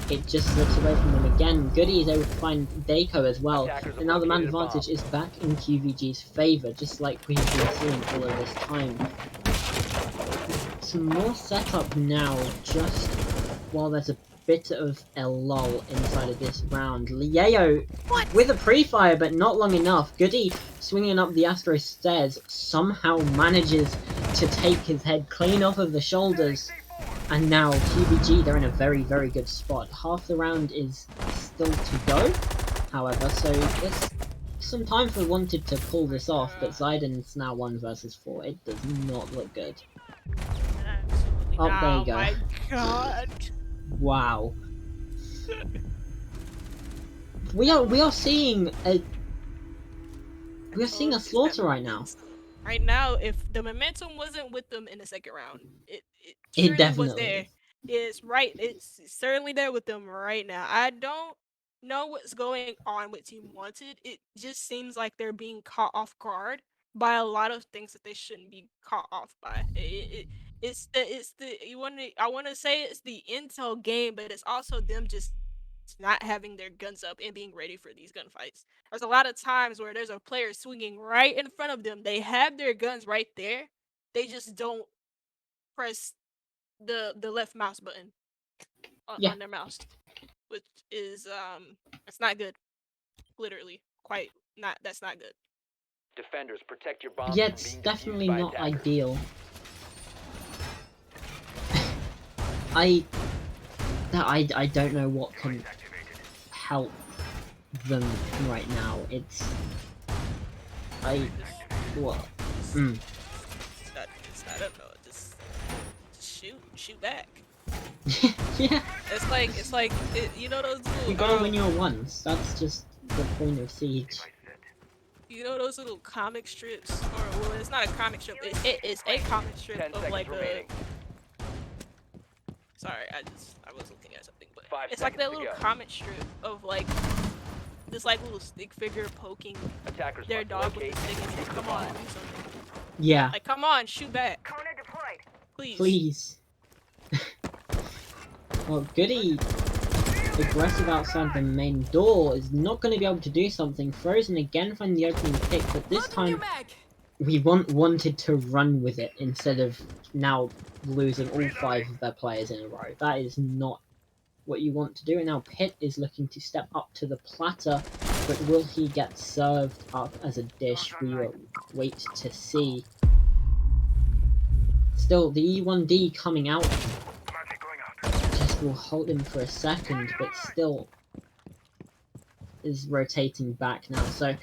it just slips away from them again. Goody is able to find Dako as well, and now the man advantage is back in qvG's favour, just like we've been seeing all of this time. Some more setup now, just while there's a bit of a lull inside of this round. Liao What? with a pre-fire, but not long enough. Goody swinging up the Astro stairs somehow manages to take his head clean off of the shoulders. And now qvG, they're in a very, very good spot. Half the round is still to go, however, so it's some time for WanteD to pull this off, but Zaiden's now 1 versus 4. It does not look good. Absolutely Oh, not. there you Oh go. my god. Wow. We are seeing a slaughter right now. Right now, if the momentum wasn't with them in the second round, it It surely was definitely there. is. It's certainly there with them right now. I don't know what's going on with Team WanteD. It just seems like they're being caught off guard by a lot of things that they shouldn't be caught off by. It's the I want to say it's the intel game, but it's also them just not having their guns up and being ready for these gunfights. There's a lot of times where there's a player swinging right in front of them. They have their guns right there. They just don't press the left mouse button Yeah. on their mouse, which is it's not good. Literally, quite not. That's not good. Defenders, protect your bombs Yeah, from it's being definitely defused by not attackers. ideal. I don't know what can help them right now. It's what? I don't know. Just shoot back. Yeah, It's like you know those you little gotta win your ones. That's just the point of Siege. you know those little comic strips, or well, it's not a comic strip. It's a comic strip 10 of seconds like a. remaining. Sorry, I was looking at something, but 5 it's like that seconds to little go. comic strip of like this like little stick figure poking Attackers their must dog with locate the stick and and say, defuse the "Come on, bomb. do something." Yeah, Like, come on, shoot back, please. please. Well, Goody, aggressive outside the main door, is not going to be able to do something. Frozen again find the opening pick, but this time we wanted to run with it instead of now losing all 5 of their players in a row. That is not what you want to do. And now Pitt is looking to step up to the platter, but will he get served up as a dish? We will wait to see. Still, the E1D coming out just will hold him for a second, but still is rotating back now. So,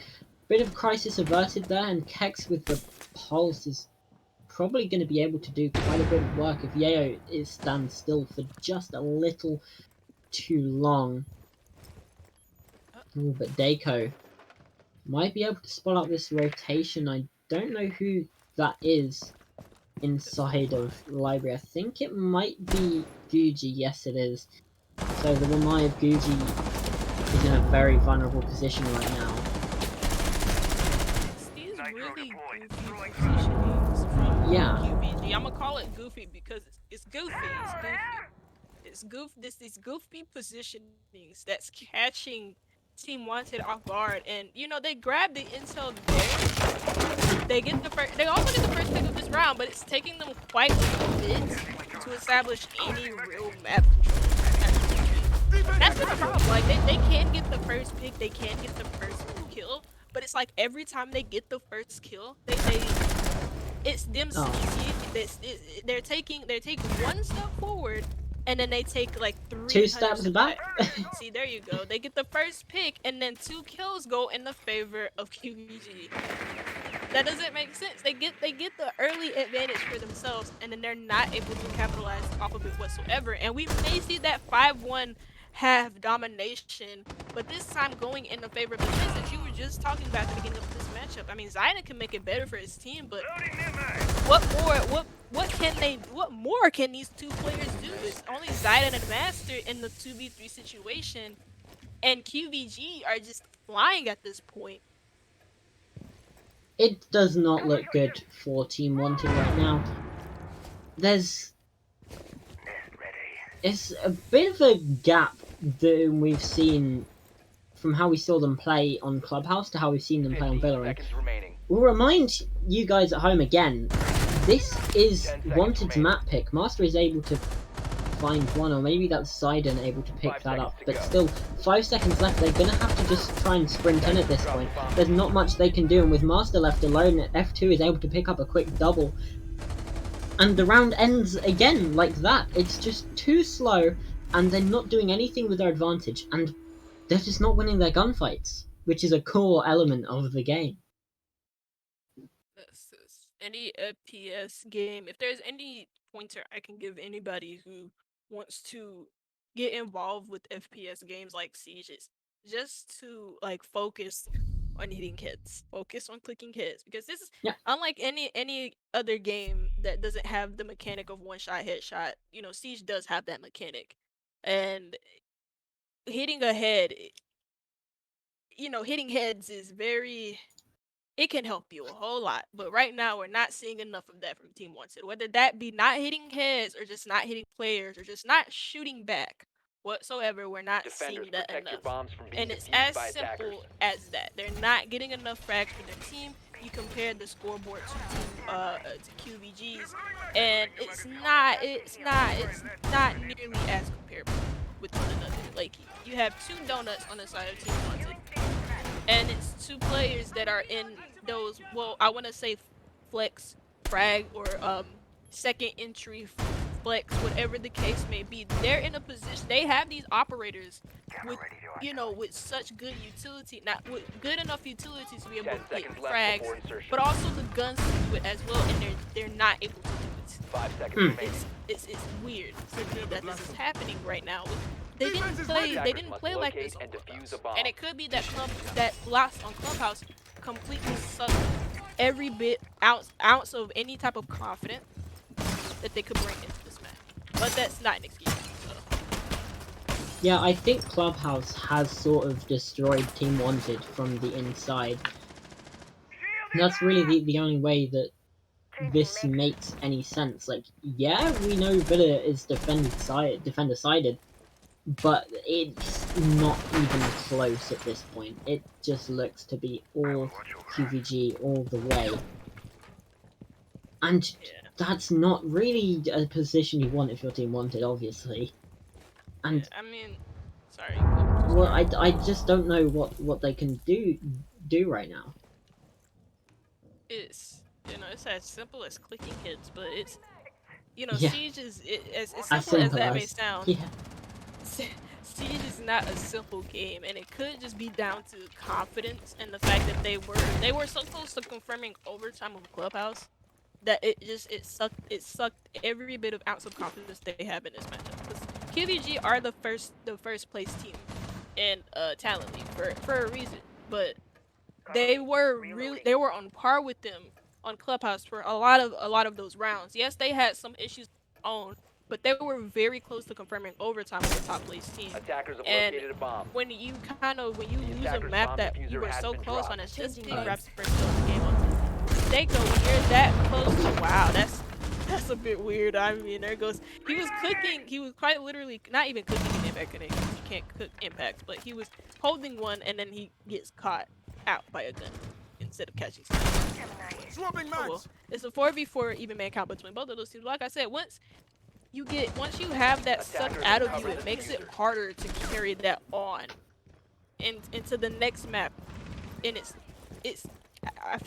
bit of crisis averted there, and Kex with the pulse is probably going to be able to do quite a bit of work if Yeo stands still for just a little too long. Ooh, but Dako might be able to spot out this rotation. I don't know who that is inside of library. I think it might be qvG. Yes, it is. So the Wamai of qvG is in a very vulnerable position right now. It's these really goofy positionings from Yeah. qvG. I'm gonna call it goofy because it's goofy. These goofy positionings that's catching Team WanteD off guard, and you know they grab the intel there. They get the first. They also get the first pick of this round, but it's taking them quite a bit to establish any real map control. That's been the problem. Like they can get the first pick, they can get the first kill, but it's like every time they get the first kill, it's them. They're taking one step forward, and then they take like 2 steps back. See, there you go. They get the first pick, and then 2 kills go in the favor of qvG. That doesn't make sense. They get the early advantage for themselves, and then they're not able to capitalize off of it whatsoever. And we may see that 5-1 half domination, but this time going in the favor of the things that you were just talking about at the beginning of this matchup. I mean, Zaiden can make it better for his team, but what more can these 2 players do? It's only Zaiden and Master in the 2v3 situation, and qvG are just flying at this point. It does not look good for Team WanteD right now. It's a bit of a gap that we've seen from how we saw them play on Clubhouse to how we've seen them play on 15 Valorant. seconds remaining. We'll remind you guys at home again, this is WanteD's map pick. Master is able to find one, or maybe that's Sidon able to pick 5 that seconds up. to But go. still, 5 seconds left. They're gonna have to just try and sprint in at this point. There's not much they can do, and with Master left alone, F2 is able to pick up a quick double. And the round ends again like that. It's just too slow, and they're not doing anything with their advantage, and they're just not winning their gunfights, which is a core element of the game. Any FPS game, if there's any pointer I can give anybody who wants to get involved with FPS games like Siege, is just to like focus on hitting hits, focus on clicking hits, because this is Yeah. unlike any other game that doesn't have the mechanic of one shot headshot. You know, Siege does have that mechanic, and hitting a head, hitting heads is very, it can help you a whole lot. But right now, we're not seeing enough of that from Team Wanted. Whether that be not hitting heads, or just not hitting players, or just not shooting back whatsoever, we're not Defenders, seeing that protect your enough. bombs from being And it's defused as by attackers. simple as that. They're not getting enough frags for their team. You compare the scoreboard to qvG's, and it's not nearly as comparable with one another. Like, you have two donuts on the side of Team Wanted, and it's two players that are in those, well, I want to say flex frag, or second entry flex, whatever the case may be. They're in a position, they have these operators with, with such good utility, not with good enough utility to be able 10 to get seconds left frags, before insertion. but also the guns to do it as well, and they're not able to do it. 5 seconds Hmm. remaining. It's weird to me that this is happening right now. They didn't play like this on And defuse Clubhouse. a bomb. And it could be that that loss on Clubhouse completely sucked every bit ounce of any type of confidence that they could bring into this match. But that's not an excuse. So. Yeah, I think Clubhouse has sort of destroyed Team Wanted from the inside. And that's really the only way that this makes any sense. Like, yeah, we know Villa is defender-sided, but it's not even close at this point. It just looks to be all qvG all the way. And that's not really a position you want if your team wanted, obviously. And yeah, I mean, sorry. well, I just don't know what they can do right now. It's it's as simple as clicking hits, but it's Yeah. Siege is as simple as that may sound. Yeah. Siege is not a simple game, and it could just be down to confidence and the fact that they were so close to confirming overtime of Clubhouse that it sucked every bit of ounce of confidence they have in this matchup. Because qvG are the first place team in Talent League for a reason, but they were on par with them on Clubhouse for a lot of those rounds. Yes, they had some issues on, but they were very close to confirming overtime with the top place team. Attackers have And located a bomb. when you lose a attacker's map bomb that diffuser you were has so been close dropped. on, it's just Changing being lives. wrapped first kill the game on Seiko. When you're that close to, wow, that's a bit weird. I mean, there goes, he was cooking, he was quite literally not even cooking an impact grenade, because you can't cook impacts, but he was holding one, and then he gets caught out by a gun instead of catching something. Swapping Oh, well, mags. it's a 4v4 even man count between both of those teams. Like I said, once you have that sucked out of you, it makes it harder to carry that on into the next map. And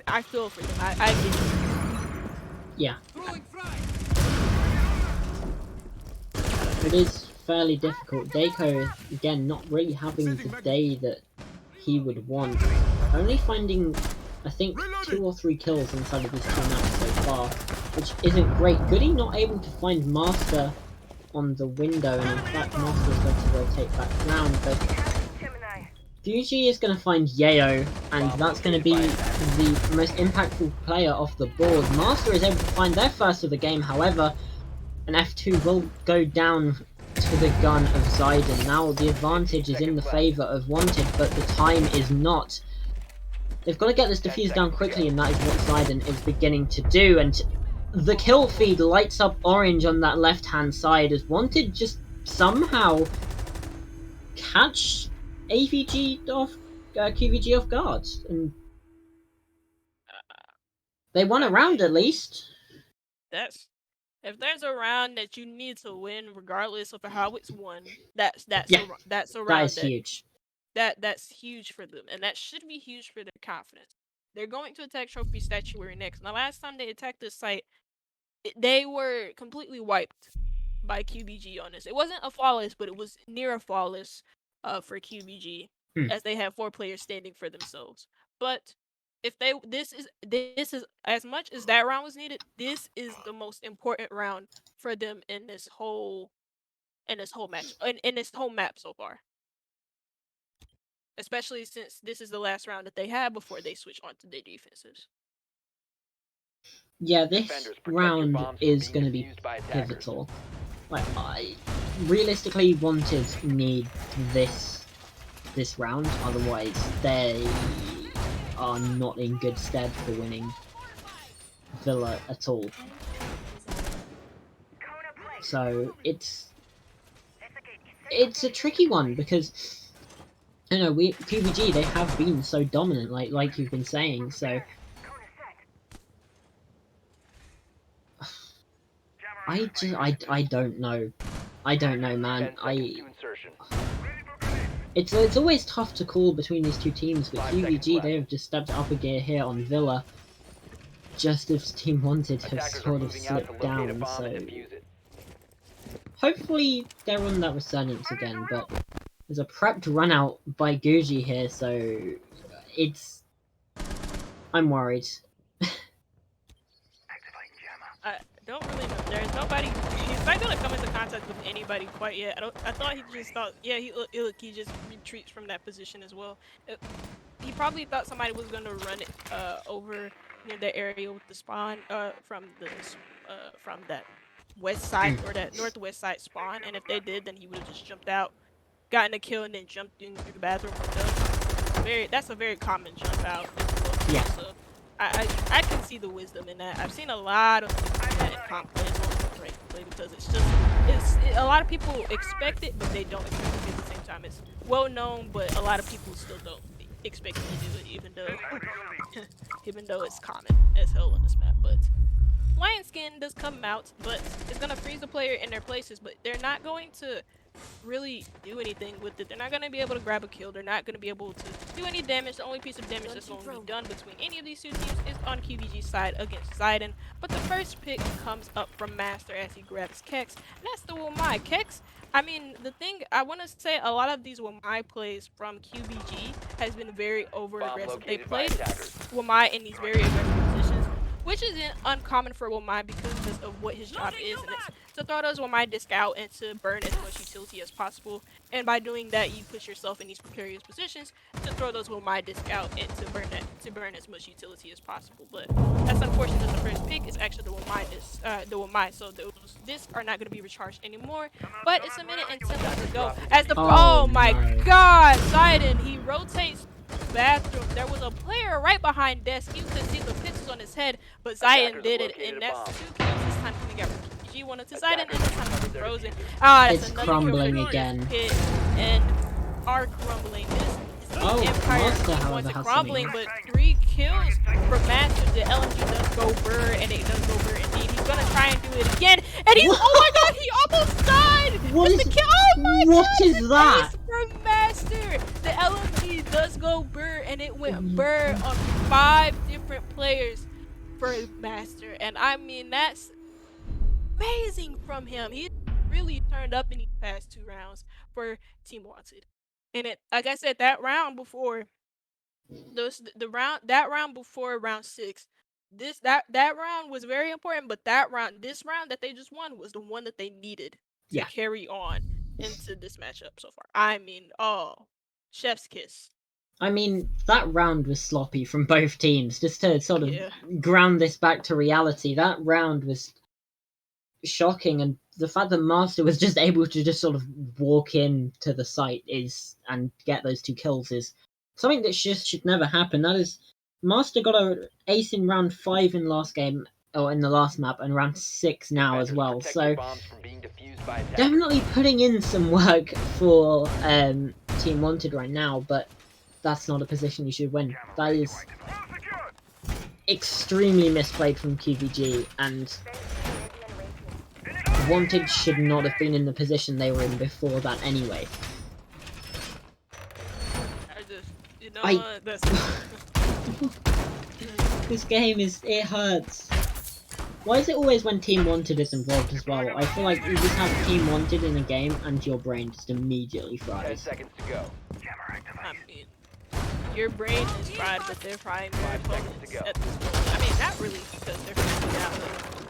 I feel for them. I get it. Yeah. It is fairly difficult. Dako, again, not really having the day that he would want. Only finding, I think, 2 or 3 kills inside of these 2 maps so far, which isn't great. Goody not able to find Master on the window, and in fact Master's going to rotate back round, but qvG is going to find Yayo, and that's going to be the most impactful player off the board. Master is able to find their first of the game, however, and F2 will go down to the gun of Ziden. Now the advantage is in the favour of Wanted, but the time is not. They've got to get this defuse down quickly, and that is what Ziden is beginning to do, and the kill feed lights up orange on that left-hand side as Wanted just somehow catch qvG off guard, and they won a round at least. That's If there's a round that you need to win, regardless of how it's won, that's Yeah, that's a that round is huge. that's huge for them, and that should be huge for their confidence. They're going to attack Trophy Statuary next. And the last time they attacked this site, they were completely wiped by qvG on this. It wasn't a flawless, but it was near a flawless for qvG, Hmm. as they have 4 players standing for themselves. But if they this is as much as that round was needed, this is the most important round for them in this whole match in this whole map so far. Especially since this is the last round that they have before they switch on to their defenses. Yeah, this Defenders, protect your round bombs from is being going to be defused by attackers. pivotal. Like, I realistically wanted need this round, otherwise they are not in good stead for winning Villa at all. So it's a tricky one because qvG, they have been so dominant, like you've been saying. So I don't know. I don't know, man. 10 seconds to insertion. It's always tough to call between these two teams, but 5 seconds qvG, left. they have just stepped up a gear here on Villa, just as Team WanteD have Attackers are sort of moving out to slipped locate a down. bomb So and defuse it. hopefully they're on that resurgence again. But there's a prepped run out by Guji here, so I'm worried. I don't really know. There's nobody. He's not gonna come into contact with anybody quite yet. I thought he just thought, yeah, he just retreats from that position as well. He probably thought somebody was gonna run it over near the area with the spawn from that west side or that northwest side spawn. And if they did, then he would have just jumped out, gotten a kill, and then jumped in through the bathroom window. That's a very common jump out as well. Yeah. So I can see the wisdom in that. I've seen a lot of people do that in comp play as well as ranked play, because a lot of people expect it, but they don't expect it at the same time. It's well known, but a lot of people still don't expect you to do it, even though it's common as hell on this map. But Lion Skin does come out, but it's gonna freeze the player in their places, but they're not going to really do anything with it. They're not going to be able to grab a kill. They're not going to be able to do any damage. The only piece of damage that's going to be done between any of these two teams is on qvG's side against Zidane. But the first pick comes up from Master as he grabs Kex, and that's the Wamai. Kex, I mean, the thing I want to say, a lot of these Wamai plays from qvG has been very over-aggressive. They played Wamai in these very aggressive positions, which isn't uncommon for Wamai because of what his job is, and it's to throw those Wamai disc out and to burn as much utility as possible. And by doing that, you put yourself in these precarious positions to throw those Wamai disc out and to burn as much utility as possible. But that's unfortunate that the first pick is actually the Wamai, so those discs are not going to be recharged anymore. But it's a minute and 10 left to go. As the oh my god, Zidane, he rotates bathroom. There was a player right behind desk. You could see the pixels on his head, but Zidane did it, and that's 2 kills this time coming out from qvG. One to Zidane, and this time it's frozen. It's crumbling again. And are crumbling. This Empire Master, however, wasn't has crumbling, something. but 3 kills for Master. The LMG does go burr, and it does go burr indeed. He's gonna try and do it again, and he's oh my god, he almost died. What is the kill? Oh my what god, is that? for Master. The LMG does go burr, and it went burr on 5 different players for Master. And I mean, that's amazing from him. He really turned up in these past 2 rounds for Team WanteD. And it, like I said, that round before that round before round 6, that round was very important, but this round that they just won was the one that they needed to carry on into this matchup so far. I mean, oh, chef's kiss. I mean, that round was sloppy from both teams. Just to sort of ground this back to reality, that round was shocking, and the fact that Master was just able to just sort of walk in to the site and get those 2 kills is something that should never happen. That is, Master got a ace in round 5 in last game, or in the last map, and round 6 now as well. So definitely putting in some work for Team WanteD right now, but that's not a position you should win. That is extremely misplayed from qvG, and WanteD should not have been in the position they were in before that anyway. I just, you know I- what? That's This game it hurts. Why is it always when Team WanteD is involved as well? I feel like you just have Team WanteD in a game and your brain just immediately 10 fries. seconds to go. I mean, your brain is fried, but they're frying their 5 seconds opponents to go. at this point. I mean, not really because they're freaking out.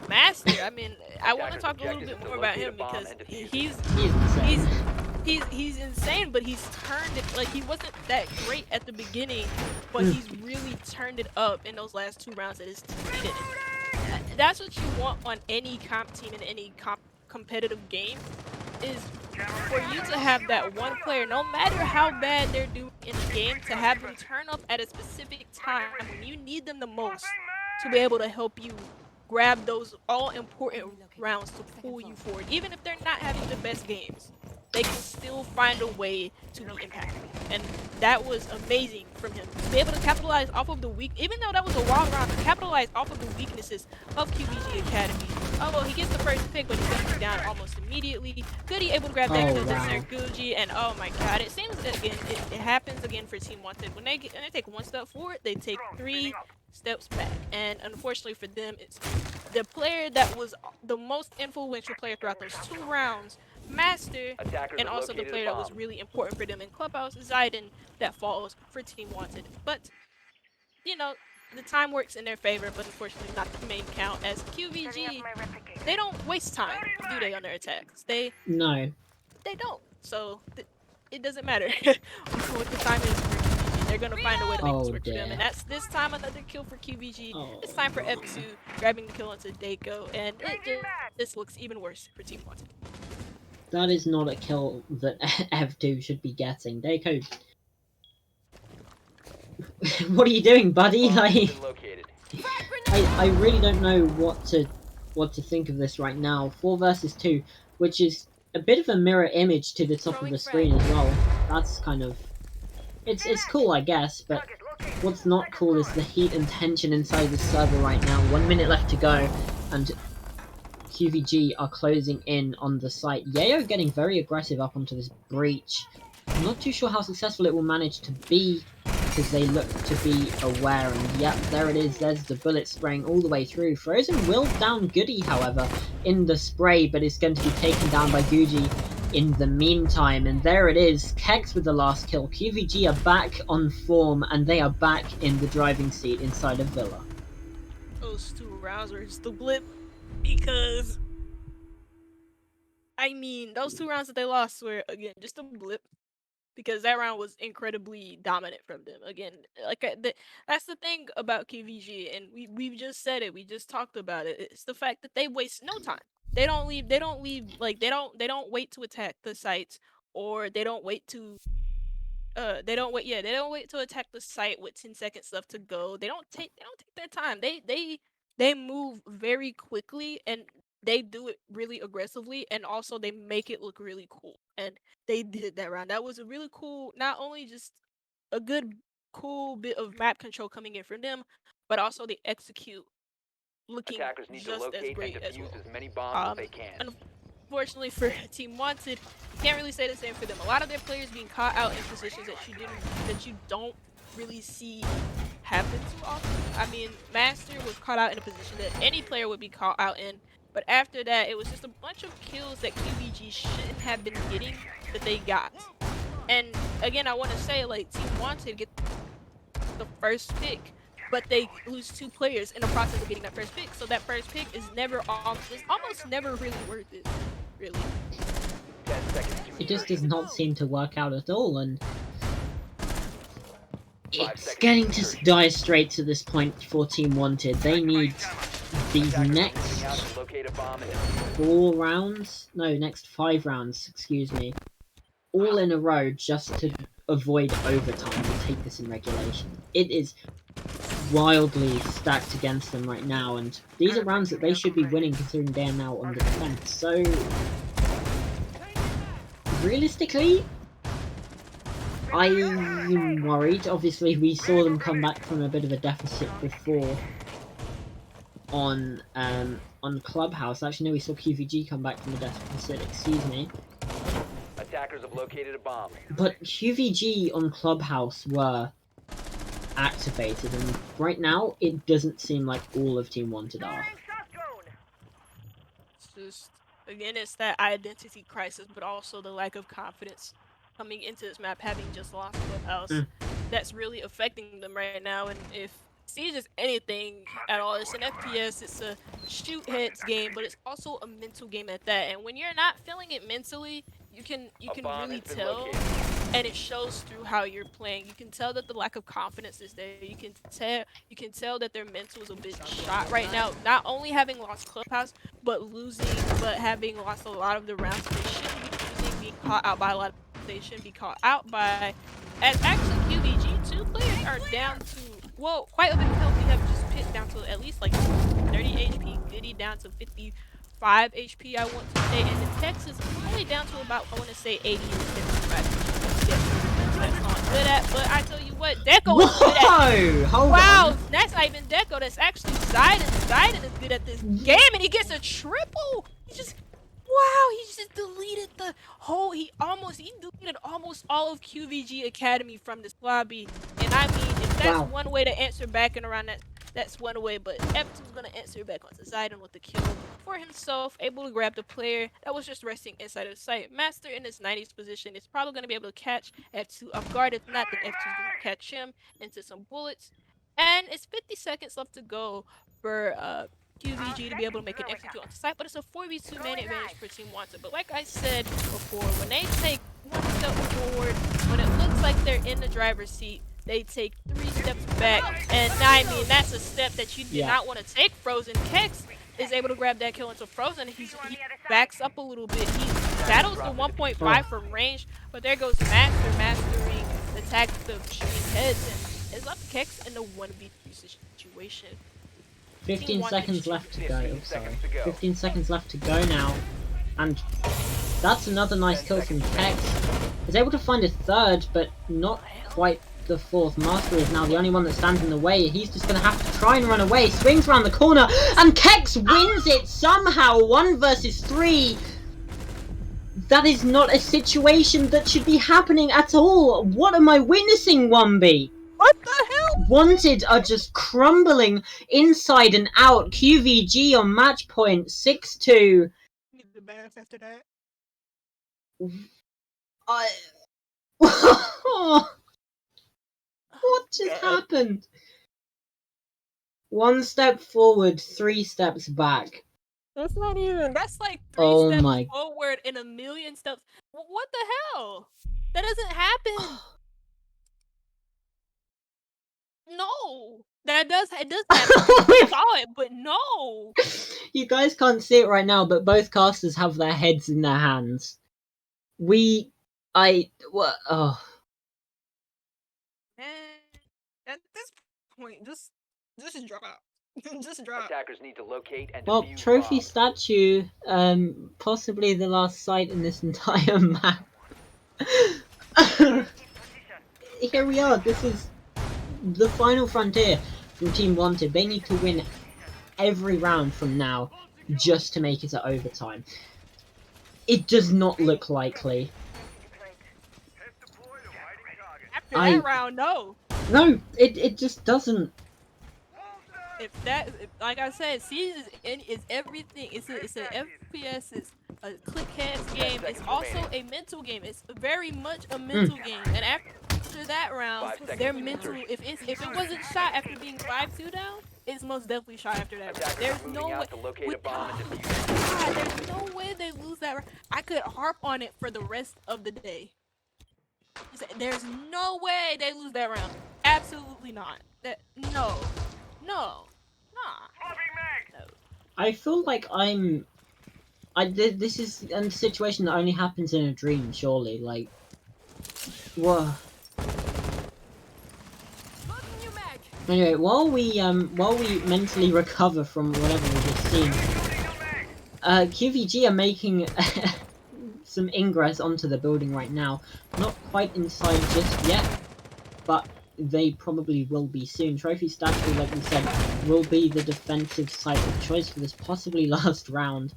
But Master, I mean, I want to Attackers' talk a little objective bit is to more about locate a him bomb because and defuse it. He's insane. he's insane, but he's turned it, like, he wasn't that great at the beginning, but he's really turned it up in those last 2 rounds that his team needed it. That's what you want on any comp team in any competitive game, is for you to have that one player, no matter how bad they're doing in the game, to have them turn up at a specific time when you need them the most to be able to help you grab those all-important rounds to pull you forward. Even if they're not having the best games, they can still find a way to be impactful. And that was amazing from him. To be able to capitalize off of the even though that was a wild round, to capitalize off of the weaknesses of qvG Academy. Oh, well, he gets the first pick, but he's going to be down almost immediately. Goody able to grab that kill this there Gucci, and oh my god, it seems that again, it happens again for Team WanteD. When they take 1 step forward, they take 3 steps back. And unfortunately for them, it's the player that was the most influential player throughout those 2 rounds, Master, Attackers and have also the located player a that was bomb. really important for them in Clubhouse, Zayden, that falls for Team WanteD. But, you know, the time works in their favor, but unfortunately not the main count, as qvG, they don't waste time, do they, on their attacks? No. They don't. So, it doesn't matter what the time is for qvG. They're going to find a way to make this work for them. And that's this time another kill for qvG. It's time for F2, grabbing the kill onto Dako, and this looks even worse for Team WanteD. That is not a kill that F2 should be getting. Dako, what are you doing, buddy? Bomb has been located. I really don't know what to think of this right now. 4 versus 2, which is a bit of a mirror image to the top of the screen as well. That's kind of it's cool, I guess, but what's not cool is the heat and tension inside the server right now. 1 minute left to go, and qvG are closing in on the site. Yayo getting very aggressive up onto this breach. I'm not too sure how successful it will manage to be, because they look to be aware, and yep, there it is, there's the bullet spraying all the way through. Frozen will down Goody, however, in the spray, but is going to be taken down by Guji in the meantime, and there it is, Kegs with the last kill. qvG are back on form, and they are back in the driving seat inside of Villa. Those 2 rounds were just a blip, because, I mean, those 2 rounds that they lost were, again, just a blip. Because that round was incredibly dominant from them. Again, like that's the thing about qvG, and we've just said it. We just talked about it. It's the fact that they waste no time. They don't leave. Like they don't wait to attack the sites, or they don't wait to. They don't wait. Yeah, they don't wait to attack the site with 10 seconds left to go. They don't take their time. They move very quickly, and they do it really aggressively, and also they make it look really cool. And they did that round. That was a really cool, not only just a good, cool bit of map control coming in from them, but also they execute looking Attackers need to just as locate and great as defuse well. as many bombs as they can. Unfortunately for Team WanteD, can't really say the same for them. A lot of their players being caught out in positions that you don't really see happen too often. I mean, Master was caught out in a position that any player would be caught out in, but after that, it was just a bunch of kills that qvG shouldn't have been getting that they got. And again, I want to say, like, Team WanteD get the first pick, but they lose 2 players in the process of getting that first pick. So that first pick is almost never really worth it, really. 10 seconds to It just does insertion. not seem to work out at all, and 5 it's seconds getting to to insertion. die straight to this point for Team WanteD. They need these Attackers are next moving out to locate a bomb and defuse. 4 rounds, no, next 5 rounds, excuse me, all in a row just to avoid overtime and take this in regulation. It is wildly stacked against them right now, and these are rounds that they should be winning considering they are now on the defense. So, realistically, I'm worried. Obviously, we saw them come back from a bit of a deficit before. on Clubhouse. Actually, no, we saw qvG come back from the deficit. Excuse me. Attackers have located a bomb. But qvG on Clubhouse were activated, and right now it doesn't seem like all of Team WanteD are. It's just, again, it's that identity crisis, but also the lack of confidence coming into this map, having just lost Clubhouse. That's really affecting them right now. And if Siege is anything at all, it's an FPS, it's a shoot heads game, but it's also a mental game at that. And when you're not feeling it mentally, you can really tell, and it shows through how you're playing. You can tell that the lack of confidence is there. You can tell that their mental is a bit shot right now. Not only having lost Clubhouse, but having lost a lot of the rounds they shouldn't be losing, being caught out by a lot of they shouldn't be caught out by. As actually qvG, 2 players are down to, well, quite a bit of health. We have just picked down to at least like 30 HP. Goody down to 55 HP, I want to say. And the Texas only down to about, I want to say, 80 or 75. That's not good at, but I tell you what, Deco is good at. Hold wow, on. that's not even Deco. That's actually Zidane. Zidane is good at this game, and he gets a triple. He just... Wow, he just deleted the whole, he deleted almost all of qvG Academy from this lobby. And I mean, if that's one way to answer back and around that, that's one way, but F2's gonna answer back onto Zidane with the kill for himself, able to grab the player that was just resting inside of the site. Master in his 90s position is probably gonna be able to catch F2 off guard. If not, then F2's gonna catch him into some bullets. And it's 50 seconds left to go for qvG to be able to make an execute on the site, but it's a 4v2 man advantage for Team WanteD. But like I said before, when they take one step forward, when it looks like they're in the driver's seat, they take 3 steps back. And I mean, that's a step that you do not want to take. Frozen Kex is able to grab that kill into Frozen. He backs up a little bit. He battles the 1.5 from range, but there goes Master mastering the tactics of shooting heads, and is left Kex in the 1v3 situation. 15 seconds left to go. Oh, sorry. 15 seconds left to go now. And that's another nice kill from Kex. He's able to find a third, but not quite the fourth. Master is now the only one that stands in the way. He's just going to have to try and run away. Swings around the corner, and Kex wins it somehow. 1 versus 3. That is not a situation that should be happening at all. What am I witnessing, 1B? What the hell? WanteD are just crumbling inside and out. qvG on match point 6-2. Need the bath after that. What just happened? 1 step forward, 3 steps back. That's not even. That's like 3 steps my forward and a million steps. What the hell? That doesn't happen. No, it does happen. I saw it, but no. You guys can't see it right now, but both casters have their heads in their hands. Oh. At this point, just drop out. Just drop. Attackers need to locate and Well, defuse trophy bombs. statue, possibly the last site in this entire map. Here we are. This is the final frontier from Team WanteD. They need to win every round from now just to make it to overtime. It does not look likely. After that round, no. No, it just doesn't. Like I said, Siege is everything. It's an FPS. It's a click heads game. It's also a mental game. It's very much a mental game. And after that round, their mental. If it wasn't shot after being 5-2 down, it's most definitely shot after that round. There's no way. There's no way they lose that round. I could harp on it for the rest of the day. There's no way they lose that round. Absolutely not. No. I feel like this is a situation that only happens in a dream, surely. Like, whoa. Anyway, while we mentally recover from whatever we just seen, qvG are making some ingress onto the building right now. Not quite inside just yet, but they probably will be soon. Trophy Statue, like we said, will be the defensive site of choice for this possibly last round.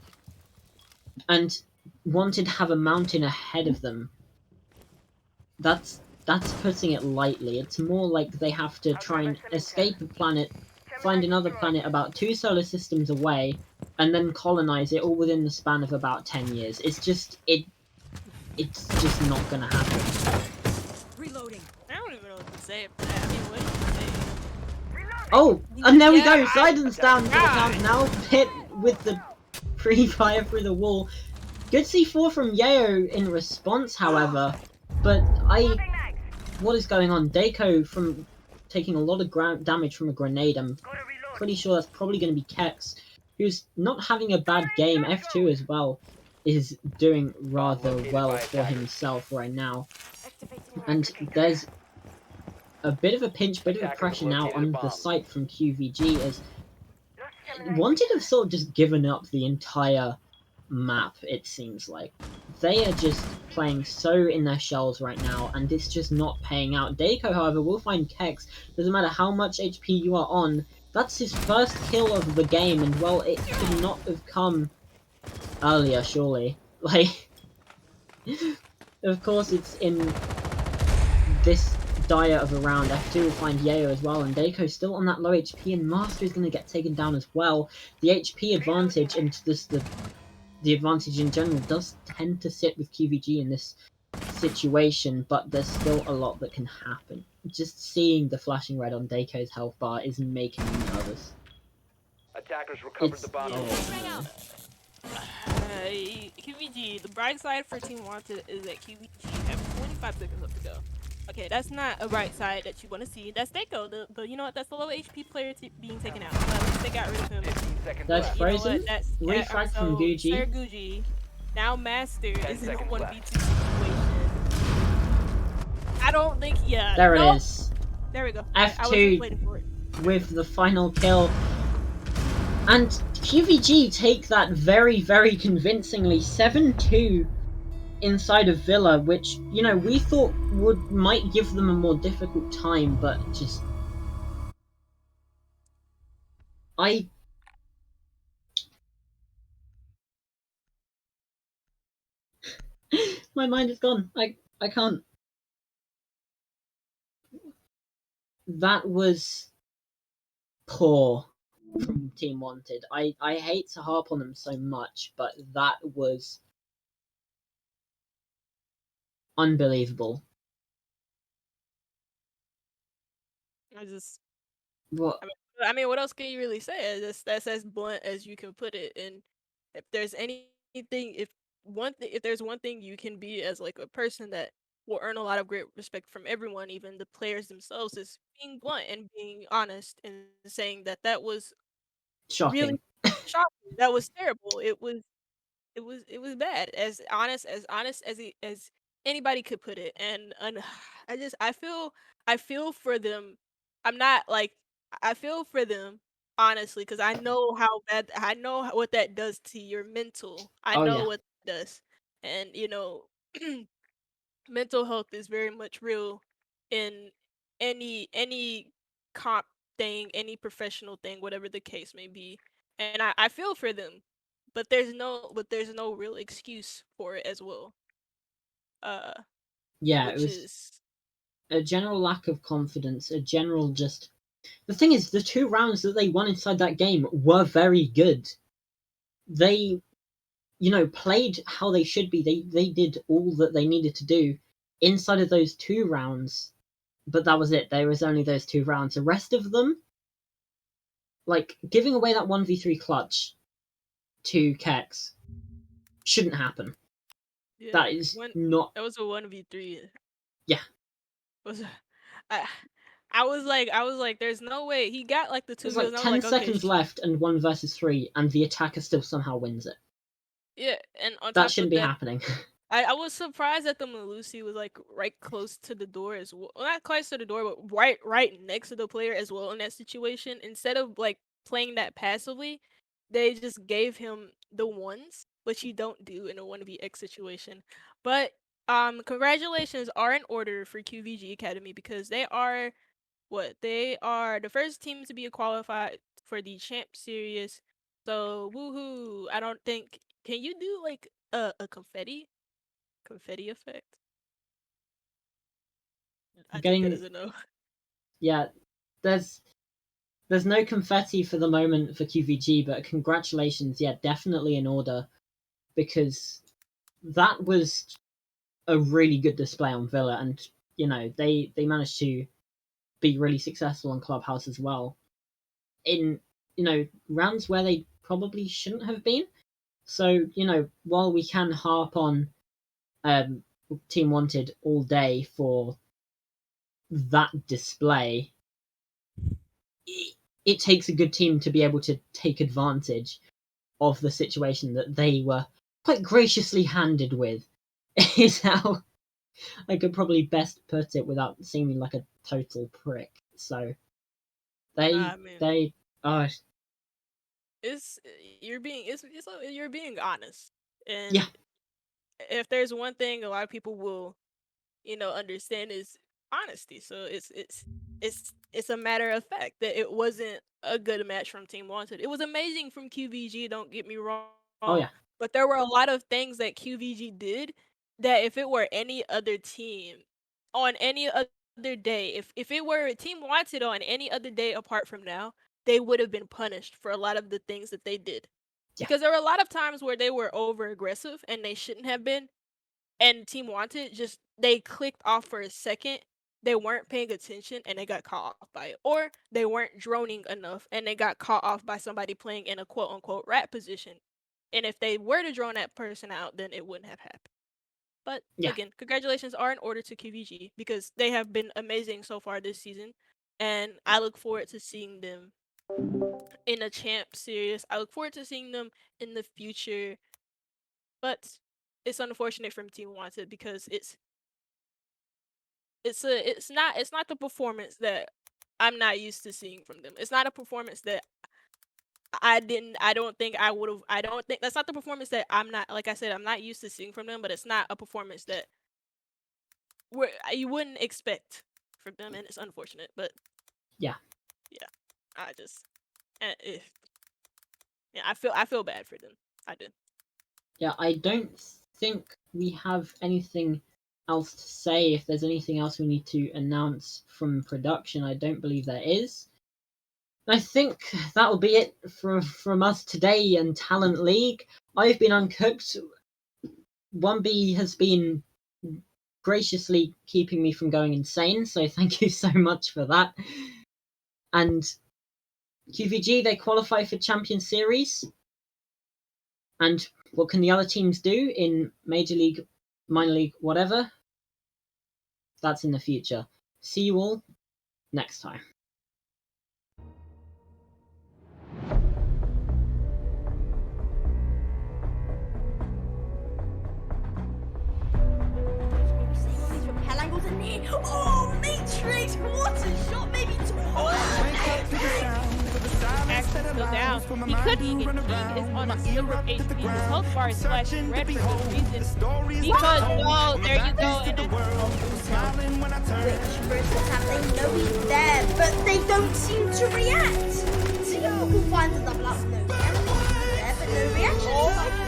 And WanteD have a mountain ahead of them. That's putting it lightly. It's more like they have to try and escape a planet, find another planet about 2 solar systems away, and then colonize it all within the span of about 10 years. It's just it's not gonna happen. Reloading. I don't even know what to say for that. I mean, what do you say? Oh, and there we go. Yeah, Sidon's down to the God. count now. Hit with the pre-fire through the wall. Good C4 from Yeo in response, however. But what is going on? Deiko from taking a lot of damage from a grenade. I'm pretty sure that's probably going to be Kex, who's not having a bad game. F2 as well is doing rather well for himself right now. And there's a bit of a pinch, bit of a pressure now on the site from qvG as WanteD have sort of just given up the entire map, it seems like. They are just playing so in their shells right now, and it's just not paying out. Deiko, however, will find Kex. Doesn't matter how much HP you are on, that's his first kill of the game, and well, it could not have come earlier, surely. Like, of course it's in this dire of a round. F2 will find Yeo as well, and Deiko still on that low HP, and Master is going to get taken down as well. The HP advantage and just the advantage in general does tend to sit with qvG in this situation, but there's still a lot that can happen. Just seeing the flashing red on Deiko's health bar is making me nervous. Attackers recovered It's the bomb. oh, qvG, the bright side for Team WanteD is that qvG have 25 seconds left to go. Okay, that's not a bright side that you want to see. That's Deiko, the you know what? That's the low HP player being taken out. At least they got rid of him. 15 seconds that's left. frozen. That's Refrag from Sir Gucci. Gucci. Now Master 10 is in a seconds 1v2 situation. I don't think. Yeah. There no, it is. There we go. I was just F2 waiting for it. with the final kill. And qvG take that very, very convincingly 7-2 inside of Villa, which, you know, we thought might give them a more difficult time, but just my mind is gone. I can't. That was poor from Team WanteD. I hate to harp on them so much, but that was unbelievable. I just. What? I mean, what else can you really say? That's as blunt as you can put it. And if there's anything, if there's one thing you can be as like a person that will earn a lot of great respect from everyone, even the players themselves, is being blunt and being honest and saying that that was really Shocking. shocking. That was terrible. It was bad. As honest as anybody could put it. And I feel for them. I'm not like I feel for them honestly because I know what that does to your mental. I Oh know yeah. what it does, and mental health is very much real in any comp thing, any professional thing, whatever the case may be. And I feel for them, but there's no real excuse for it as well. Uh, Yeah, it which was is a general lack of confidence, a general just. The thing is, the 2 rounds that they won inside that game were very good. They, you know, played how they should be. They did all that they needed to do inside of those 2 rounds, but that was it. There was only those 2 rounds. The rest of them, like giving away that 1v3 clutch to Kex, shouldn't happen. yeah. That is not. That was a 1v3. Yeah. Was I I was like, there's no way he got like the 2 There's kills. like And I was 10 like, okay, seconds left and 1 versus 3, and the attacker still somehow wins it. yeah. And on That top shouldn't of be that, happening. I was surprised that the Malusi was like right close to the door as well. Not close to the door, but right next to the player as well in that situation. Instead of like playing that passively, they just gave him the ones, which you don't do in a 1vx situation. But congratulations are in order for qvG Academy because they are what they are the first team to be qualified for the champ series. So woohoo! I don't think can you do like a confetti effect? I take that Getting as a no. yeah, there's no confetti for the moment for qvG, but congratulations, yeah, definitely in order, because that was a really good display on Villa, and they managed to be really successful on Clubhouse as well in rounds where they probably shouldn't have been. So while we can harp on um, Team WanteD all day for that display, it takes a good team to be able to take advantage of the situation that they were quite graciously handed with. Is how I could probably best put it without seeming like a total prick. So they I mean, they uh it's you're being you're being honest, yeah, and if there's one thing a lot of people will understand is honesty. So it's a matter of fact that it wasn't a good match from Team Wanted. It was amazing from qvG, don't get me wrong, oh yeah, but there were a lot of things that qvG did that if it were any other team on any other day, if it were Team Wanted on any other day apart from now, they would have been punished for a lot of the things that they did. yeah, Because there were a lot of times where they were over aggressive and they shouldn't have been, and Team Wanted just they clicked off for a second. They weren't paying attention and they got caught off by it. Or they weren't droning enough and they got caught off by somebody playing in a quote unquote rat position. And if they were to drone that person out, then it wouldn't have happened. But yeah, again, congratulations are in order to QVG because they have been amazing so far this season. And I look forward to seeing them in a champ series. I look forward to seeing them in the future. But it's unfortunate from Team Wanted because it's not the performance that I'm not used to seeing from them. It's not a performance that I don't think I would have I don't think that's not the performance that I'm not like I said, I'm not used to seeing from them, but it's not a performance that you wouldn't expect from them, and it's unfortunate. But yeah. yeah, I just eh, yeah, I feel bad for them. I do. Yeah, I don't think we have anything else to say. If there's anything else we need to announce from production, I don't believe there is. I think that will be it from us today in Talent League. I've been Uncooked. 1B has been graciously keeping me from going insane, so thank you so much for that. And qvG, they qualify for Champion Series. And what can the other teams do in Major League, Minor League, whatever? That's in the future. See you all next time. Repel angles in there. Oh, Matrix! What a shot! Maybe two. Axel still down. He could even King is on a sliver of HP. His health bar is flashing red for no reason. Because oh, there you go. And They know he's there, but they don't seem to react. Seattle finds a double up. No, there, but no reaction.